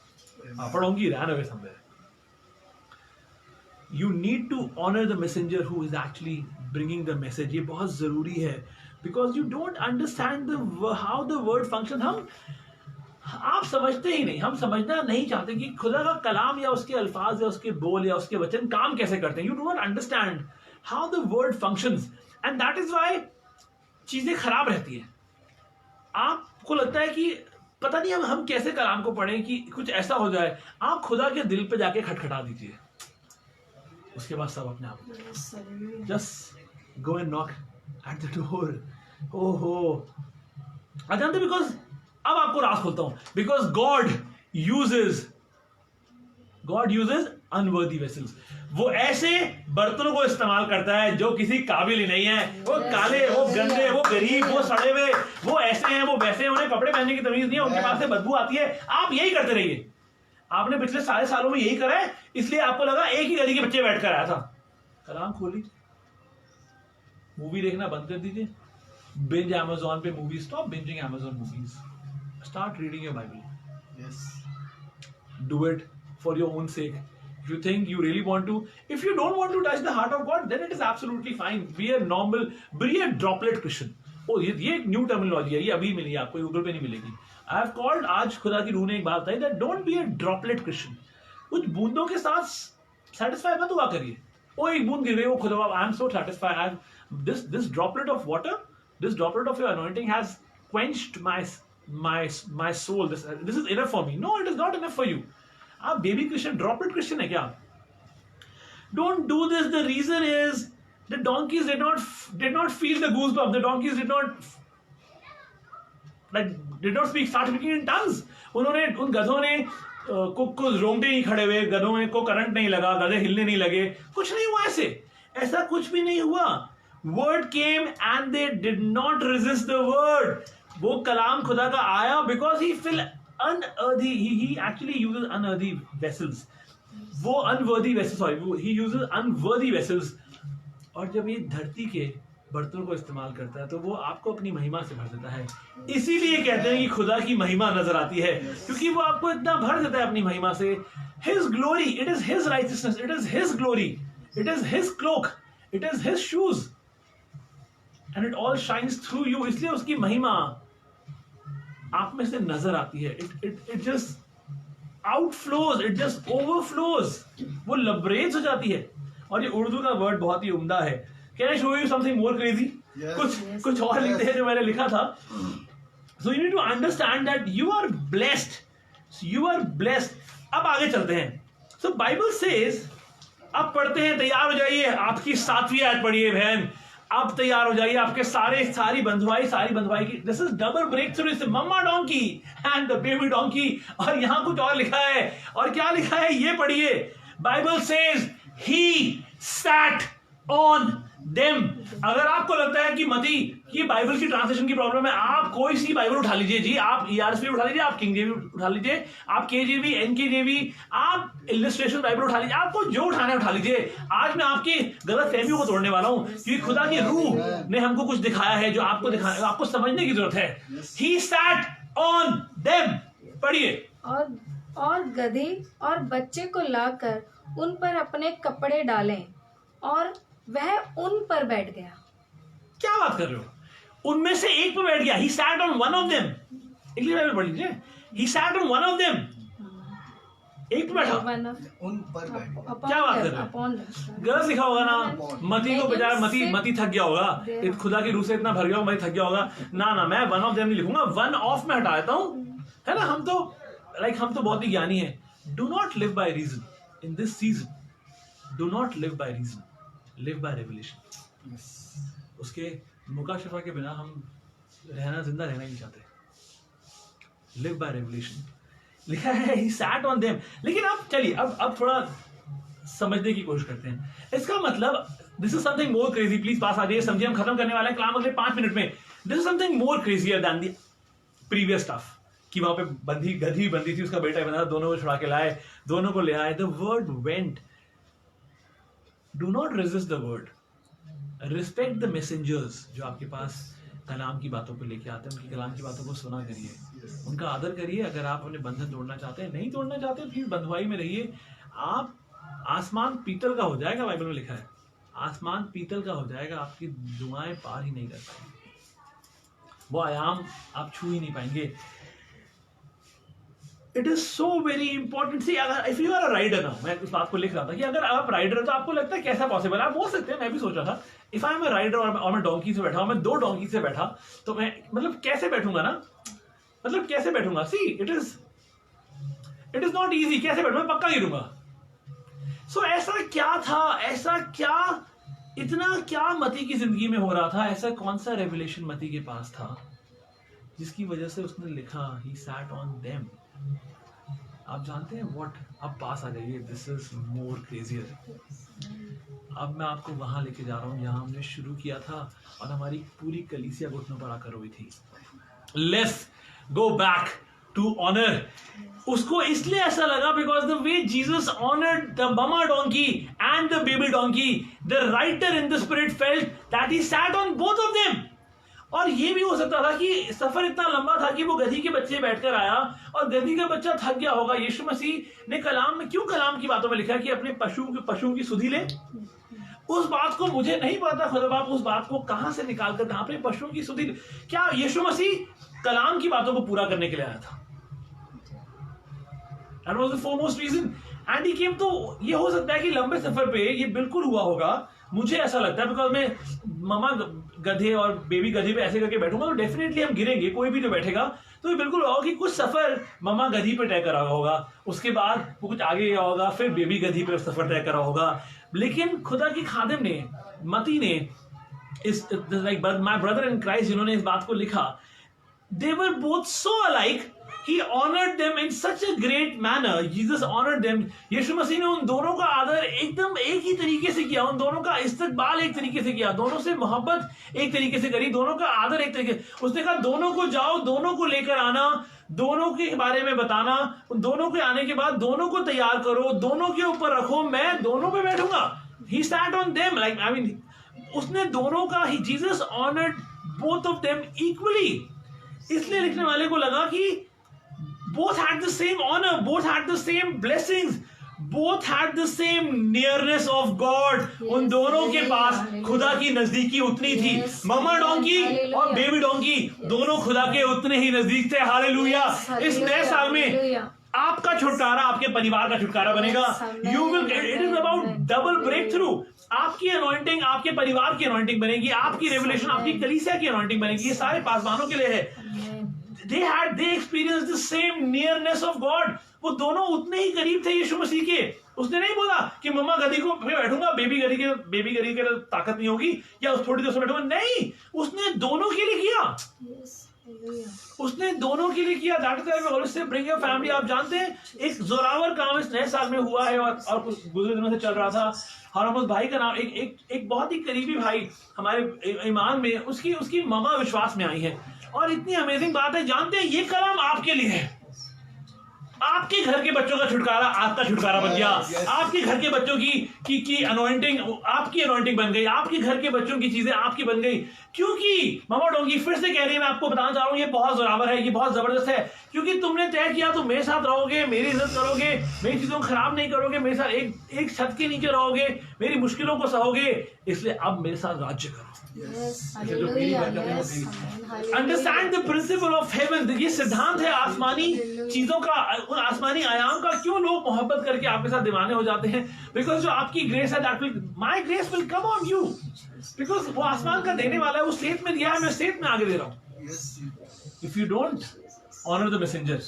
Speaker 2: Papa donkey ran away somewhere. You need to honor the messenger who is actually bringing the message. ये बहुत जरूरी है, because you don't understand how the word function. आप समझते ही नहीं, हम समझना नहीं चाहते कि खुदा का कलाम या उसके अल्फाज या उसके बोल या उसके वचन काम कैसे करते हैं. You do not understand how the word functions, and that is why चीजें खराब रहती है. आपको लगता है कि पता नहीं हम कैसे कलाम को पढ़ें कि कुछ ऐसा हो जाए. आप खुदा के दिल पे जाके खटखटा दीजिए, उसके बाद सब अपने आप. Just go and knock at the door. ओहो, आ जानते, बिकॉज अब आपको राज खोलता हूं, because God uses unworthy vessels. वो ऐसे बर्तनों को इस्तेमाल करता है जो किसी काबिल ही नहीं है. वो काले, वो गंदे, वो गरीब, वो सड़े हुए, वो ऐसे हैं, वो वैसे हैं, उन्हें कपड़े पहनने की तमीज नहीं है, उनके पास से बदबू आती है. आप यही करते रहिए. आपने पिछले सारे सालों में यही करा है, इसलिए आपको लगा एक ही गली के बच्चे बैठ कर आया था. कलाम खोली, मूवी देखना बंद कर दीजिए. बिंज Amazon पे movie, stop bingeing Amazon movies. Start reading your Bible.
Speaker 3: Yes.
Speaker 2: Do it for your own sake. If you think you really want to, if you don't want to touch the heart of God, then it is absolutely fine. Be a normal, be a droplet Christian. Oh, ये एक new terminology है, ये अभी मिली है आपको, Google पे नहीं मिलेगी. I have called, आज खुदा की रूह ने एक बात बताई, that don't be a droplet Christian. कुछ बूंदों के साथ satisfy मत हुआ करिए. ओ एक बूंद गिर रही है, वो खुदा, I am so satisfied. This droplet of water, this droplet of your anointing has quenched my soul. This is enough for me. No, it is not enough for you. आप बेबी क्रिश्चियन, ड्रॉपलेट क्रिश्चियन है क्या? Don't do this. The reason is the donkeys did not feel the goosebumps. The donkeys did not start speaking in tongues. उन्होंने, उन गधों ने को रोंगटे नहीं खड़े हुए, गधों में को करंट नहीं लगा, गधे हिलने नहीं लगे, कुछ नहीं हुआ. ऐसा कुछ भी नहीं हुआ. Word came and they did not resist the word. वो कलाम खुदा का आया because he felt unearthly. He actually uses unearthly vessels. वो unworthy vessels, sorry, he uses unworthy vessels. और जब ये धरती के बर्तनों को इस्तेमाल करता है तो वो आपको अपनी महिमा से भर देता है. इसीलिए कहते हैं कि खुदा की महिमा नजर आती है, क्योंकि वो आपको इतना भर देता है अपनी महिमा से. His glory, it is his righteousness, it is his glory, it is his cloak, it is his shoes, and it all shines through you. इसलिए उसकी महिमा आप में से नजर आती है. It just outflows, it just overflows. वो लबरेज हो जाती है. और ये उर्दू का वर्ड बहुत ही उम्दा है. Can I show you something more crazy?
Speaker 3: Yes.
Speaker 2: कुछ और लिखते हैं जो मैंने लिखा था. So you need to understand that you are blessed. You are blessed. अब आगे चलते हैं. So Bible says, अब पढ़ते हैं, तैयार हो जाइए. आपकी 7वीं आयत पढ़िए बहन. आप तैयार हो जाइए. आपके सारी बंधुआई की. This is double breakthrough. इस mama donkey and the baby donkey. और यहां कुछ और लिखा है. और क्या लिखा है ये पढ़िए. Bible says he sat on them. अगर आपको लगता है कि मती कि बाइबल की ट्रांसलेशन की प्रॉब्लम है, आप कोई सी बाइबल उठा लीजिए जी. आप ERSV उठा लीजिए, आप किंग जेवी उठा लीजिए, आप KJV, NKJV, आप इलस्ट्रेशन बाइबल उठा लीजिए. आपको जो उठाना है उठा लीजिए. आज मैं आपकी गलत फहमियों को तोड़ने वाला हूं, क्योंकि खुदा की रूह ने हमको कुछ दिखाया है जो आपको समझने की जरूरत है. ही सैट ऑन देम. पढ़िए.
Speaker 1: और गधी और बच्चे को लाकर उन पर अपने कपड़े डालें और वह उन पर बैठ गया.
Speaker 2: क्या बात कर रहे हो? उनमें से एक पर बैठ गया. He sat on one of them. English Bible पढ़ लीजिए. He sat on one of them. एक पर बैठा.
Speaker 3: उन पर बैठ.
Speaker 2: क्या बात कर रहे हो? गलत लिखा होगा ना. मती को बजाय मती थक गया होगा. खुदा की रूह से इतना भर गया होगा, मती थक गया होगा. ना मैं वन ऑफ देम नहीं लिखूंगा. वन ऑफ में हटा देता हूं, है ना. हम तो बहुत ही ज्ञानी है. Do not live by reason in this season. Do not live by reason, live by revelation. उसके मुकाशफा के बिना हम जिंदा रहना ही नहीं चाहते. लिव बाय रेवलेशन लिखा है. ही सैट ऑन देम. लेकिन अब चलिए अब थोड़ा समझने की कोशिश करते हैं. इसका मतलब this is something more crazy. Please पास आ जाइए. समझिए, हम खत्म करने वाले हैं कलाम अगले 5 मिनट में. This is something more crazier than the previous stuff. कि वहां पे गधी बंदी थी, उसका बेटा बना, दोनों को छुड़ा के लाए, दोनों को ले आए. The word went. Do not resist the word. Respect the messengers जो आपके पास कलाम की बातों को लेके आते हैं. उनकी कलाम की बातों को सुना करिए, उनका आदर करिए. अगर आप अपने बंधन तोड़ना चाहते हैं, नहीं तोड़ना चाहते, फिर बंधुआई में रहिए. आप आसमान पीतल का हो जाएगा. बाइबल में लिखा है आसमान पीतल का हो जाएगा. आपकी दुआएं पार ही नहीं कर पाएंगी. वो आयाम आप छू ही नहीं पाएंगे. It is so very important. See अगर if you are a rider ना, मैं उस बात को लिख रहा था कि अगर आप राइडर है तो आपको लगता है कैसा पॉसिबल है. आप बोल सकते हैं, मैं भी सोच रहा था, if I am a rider और मैं डोंकी से बैठा हूं, मैं 2 डोंकी से बैठा, तो मैं मतलब कैसे बैठूंगा ना, मतलब कैसे बैठूंगा. See it is not easy. कैसे बैठूंगा, मैं पक्का गिरूंगा. सो ऐसा क्या था, ऐसा क्या, इतना क्या मती की जिंदगी में हो रहा था, ऐसा कौन सा रेवलेशन मती के पास था जिसकी वजह से उसने लिखा ही सैट ऑन देम. आप जानते हैं व्हाट, अब पास आ जाइए, दिस इज मोर क्रेजियर. अब मैं आपको वहां लेके जा रहा हूं जहां हमने शुरू किया था और हमारी पूरी कलीसिया घुटनों पर आकर हुई थी. Let's go back to honour. उसको इसलिए ऐसा लगा because the way Jesus honoured the mama donkey and the baby donkey, the writer in the spirit felt that he sat on both of them. और ये भी हो सकता था कि सफर इतना लंबा था कि वो गधी के बच्चे बैठकर आया और गधी का बच्चा थक गया होगा. यीशु मसीह ने कलाम में, क्यों कलाम की बातों में लिखा कि अपने पशुओं की सुधि ले. उस बात को मुझे नहीं पता, खुदा बाप उस बात को कहां से निकाल कर अपने पशुओं की सुधि. क्या यीशु मसीह कलाम की बातों को पूरा करने के लिए आया था? That was the foremost reason. And he came. तो ये हो सकता है कि लंबे सफर पे ये बिल्कुल हुआ होगा, मुझे ऐसा लगता है, बिकॉज मैं ममा गधे और बेबी गधी पे ऐसे करके बैठूंगा तो डेफिनेटली हम गिरेंगे, कोई भी जो बैठेगा तो ये बिल्कुल होगा कि कुछ सफर ममा गधी पे तय करा होगा, उसके बाद वो कुछ आगे गया होगा, फिर बेबी गधी पे सफर तय करा होगा. लेकिन खुदा की खादिम ने, मती ने, इस like my brother in Christ, जिन्होंने इस बात को लिखा, they were both so alike. He honored them in such a great manner. Jesus honored them. यीशु मसीह ने उन दोनों का आदर एकदम एक ही तरीके से किया, उन दोनों का इस्तकबाल एक तरीके से किया, दोनों से मोहब्बत एक तरीके से करी, दोनों का आदर एक तरीके. उसने कहा दोनों को जाओ, दोनों को लेकर आना, दोनों के बारे में बताना, उन दोनों के आने के बाद दोनों को तैयार करो, दोनों के ऊपर रखो, मैं दोनों पे बैठूंगा. He sat on them, like I mean, उसने दोनों का, Jesus honored both of them equally. इसलिए लिखने वाले को लगा कि both had the same honor, both had the same blessings, both had the same nearness of God. उन दोनों के पास खुदा की नजदीकी उतनी थी. ममा डोंकी और बेबी डोंकी दोनों खुदा के उतने ही नजदीक थे. हालेलुया. इस नए साल में आपका छुटकारा आपके परिवार का छुटकारा बनेगा. You will, it is about double breakthrough. आपकी अनॉइंटिंग आपके परिवार की अनॉइंटिंग बनेगी, आपकी रेवलेशन आपकी कलीसिया की अनॉइंटिंग बनेगी. ये सारे पासवानों के लिए है. they experienced the same nearness of God. वो दोनों उतने ही करीब थे यीशु मसीह के. उसने नहीं बोला कि मम्मा गधी को मैं बैठूंगा, बेबी गधी के ताकत नहीं होगी, या थोड़ी देर से बैठूंगा. नहीं, उसने दोनों के लिए किया. उसने दोनों के लिए किया. That is why we always say bring your family. आप जानते हैं एक जोरावर काम इस नए साल में हुआ है और कुछ गुजरे दिनों से चल रहा था. और हम उस भाई का नाम, एक बहुत ही करीबी भाई हमारे ईमान में, उसकी ममा विश्वास में आई है. और इतनी अमेजिंग बात है, जानते हैं ये कलाम आपके लिए है. आपके घर के बच्चों का छुटकारा आपका छुटकारा बन गया. आपके घर के बच्चों की अनॉइंटिंग आपकी अनॉइंटिंग बन गई. आपके घर के बच्चों की चीजें आपकी बन गई. क्योंकि ममा डोंगी फिर से कह रही है, मैं आपको बताना चाह रहा हूं, ये बहुत जोरावर है, ये बहुत जबरदस्त है. क्योंकि तुमने तय किया तुम मेरे साथ रहोगे, मेरी इज्जत करोगे, मेरी चीजों को खराब नहीं करोगे, मेरे साथ एक छत के नीचे रहोगे, मेरी मुश्किलों को सहोगे, इसलिए अब मेरे साथ राज्य करो. Understand the principle of haven. ये सिद्धांत है आसमानी चीजों का, उन आसमानी आयाम का. क्यों लोग मोहब्बत करके आपके साथ दीवाने हो जाते हैं? बिकॉज जो आपकी ग्रेस है, that will, my grace will come on you. Because वो आसमान का देने वाला है, वो सेत में दिया है, मैं सेत में आगे दे रहा हूं. If you don't honour the messenger,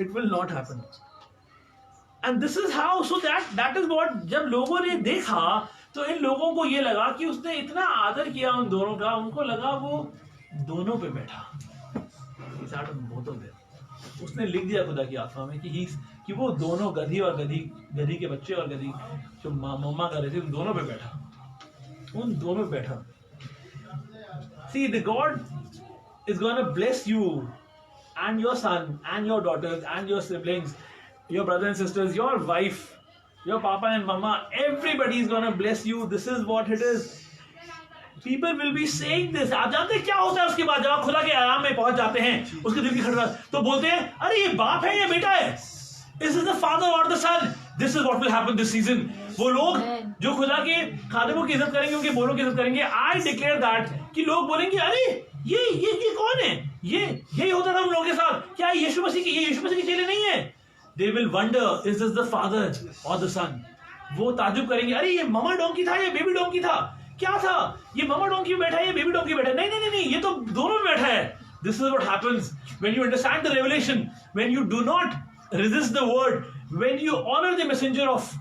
Speaker 2: it will not happen. And this is how, so that is what. जब लोगों ने देखा तो इन लोगों को ये लगा कि उसने इतना आदर किया उन दोनों का, उनको लगा वो दोनों पे बैठा. उसने लिख दिया खुदा की आत्मा में कि वो दोनों गधी और गधी के बच्चे और गधी जो मम्मा कर रहे थे, उन दोनों पे बैठा. See, the God is going to bless you and your son and your daughters and your siblings, your brothers and sisters, your wife, your papa and mama. Everybody is going to bless you. This is what it is. People will be saying this. आप जानते हैं क्या होता है उसके बाद जब आप खुदा के आयाम में पहुंच जाते हैं, उसके दिल की खटखटाहट, तो बोलते हैं अरे ये बाप है, ये बेटा है. This is the father or the son. This is what will happen this season. वो लोग जो खुदा के खादिमों की इज्जत करेंगे, उनके बोलों की इज्जत करेंगे, I declare that कि लोग बोलेंगे अरे ये कौन है? यही होता था हम लोगों के साथ। क्या यीशु मसीह के चेले नहीं है? They will wonder, is this the father or the son? वो ताजुब करेंगे, अरे ये मामा डोंकी था या बेबी डोंकी था? क्या था? ये मामा डोंकी में बैठा है या बेबी डोंकी में बैठा है? नहीं, ये तो दोनों में बैठा है। This is what happens when you understand the revelation, when you do not resist the word, when you honor the messenger of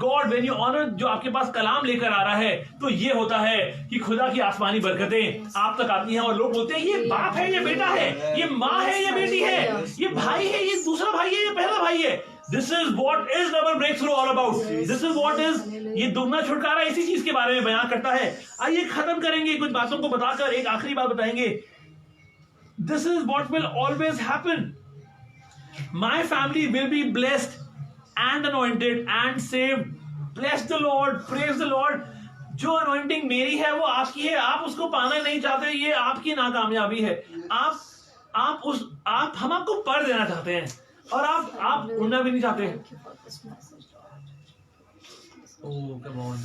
Speaker 2: God, when you honor जो आपके पास कलाम लेकर आ रहा है, तो ये होता है कि खुदा की आसमानी बरकतें आप तक आती हैं और लोग बोलते हैं ये बाप है, ये बेटा है, ये माँ है, ये बेटी है, ये भाई है, ये दूसरा भाई है, ये पहला भाई है। This is what is double breakthrough all about. This is what is, ये दुगना छुटकारा इसी चीज के बारे में बयान करता है। आइए खत्म करेंगे कुछ बातों को बताकर, एक आखिरी बात बताएंगे। This is what will always happen. My family will be blessed and anointed and saved. Bless the Lord, praise the Lord. जो anointing मेरी है वो आपकी है, आप उसको पाना नहीं चाहते, ये आपकी नाकामयाबी है। हम आपको पर देना चाहते हैं और आप उड़ना भी नहीं चाहते। Oh, come on.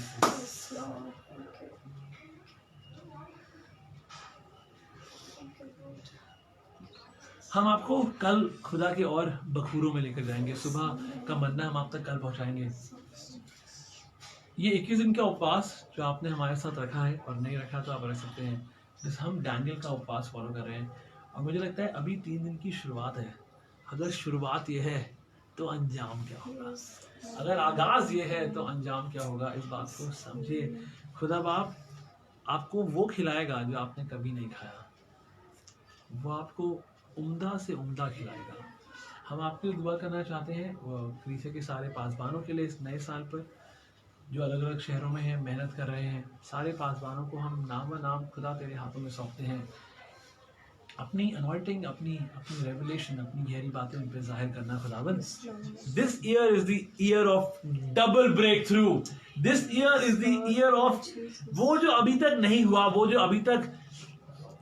Speaker 2: हम आपको कल खुदा के और बखूरों में लेकर जाएंगे। सुबह का मन्ना हम आप तक कल पहुंचाएंगे। ये 21 दिन का उपवास जो आपने हमारे साथ रखा है और नहीं रखा तो आप रख सकते हैं। जैसे हम डैनियल का उपवास फॉलो कर रहे हैं और मुझे लगता है अभी 3 दिन की शुरुआत है। अगर शुरुआत ये है तो अंजाम क्या होगा? अगर आगाज ये है तो अंजाम क्या होगा? इस बात को समझिए। खुदा बाप आपको वो खिलाएगा जो आपने कभी नहीं खाया, वो आपको उम्दा से उम्दा खिलाएगा। हम आपके लिए दुआ करना चाहते हैं कलीसिया के सारे पासबानों के लिए इस नए साल पर, जो अलग अलग शहरों में हैं, मेहनत कर रहे हैं। सारे पासबानों को हम नाम व नाम खुदा तेरे हाथों में सौंपते हैं। अपनी अनॉइंटिंग, अपनी रेवलेशन, अपनी गहरी बातें उन पर जाहिर करना खुदावन। This year is the year of double breakthrough. This year is the year of वो जो अभी तक नहीं हुआ, वो जो अभी तक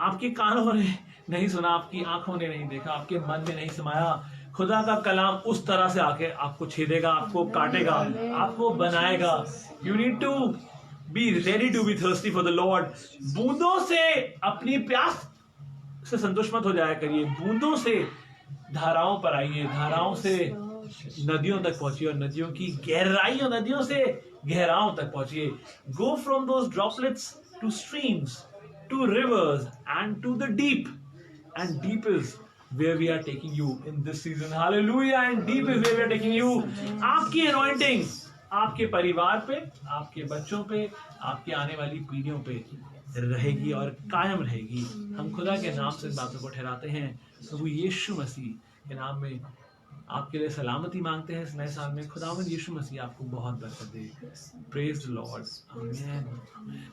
Speaker 2: आपके कानों ने नहीं सुना, आपकी आंखों ने नहीं देखा, आपके मन में नहीं समाया। खुदा का कलाम उस तरह से आके आपको छेदेगा, आपको काटेगा, आपको बनाएगा। You need to be ready to be thirsty for the Lord. बूंदों से अपनी प्यास से संतुष्ट मत हो जाया करिए, बूंदों से धाराओं पर आइए, धाराओं से नदियों तक पहुंचिए और नदियों की गहराइयों, नदियों से गहराओं तक पहुंचिए। Go from those droplets to streams, to rivers and to the deep, and deep is where we are taking you in this season. Hallelujah. And deep is where we are taking you. आपकी anointing आपके परिवार पे, आपके बच्चों पे, आपके आने वाली पीढ़ियों पे रहेगी और कायम रहेगी। हम खुदा के नाम से इन बातों को ठहराते हैं। प्रभु यीशु मसीह के नाम में आपके लिए सलामती मांगते हैं इस नए साल में। खुदावंद यीशु मसीह आपको बहुत बरकत दे। Praise the Lord. आमीन।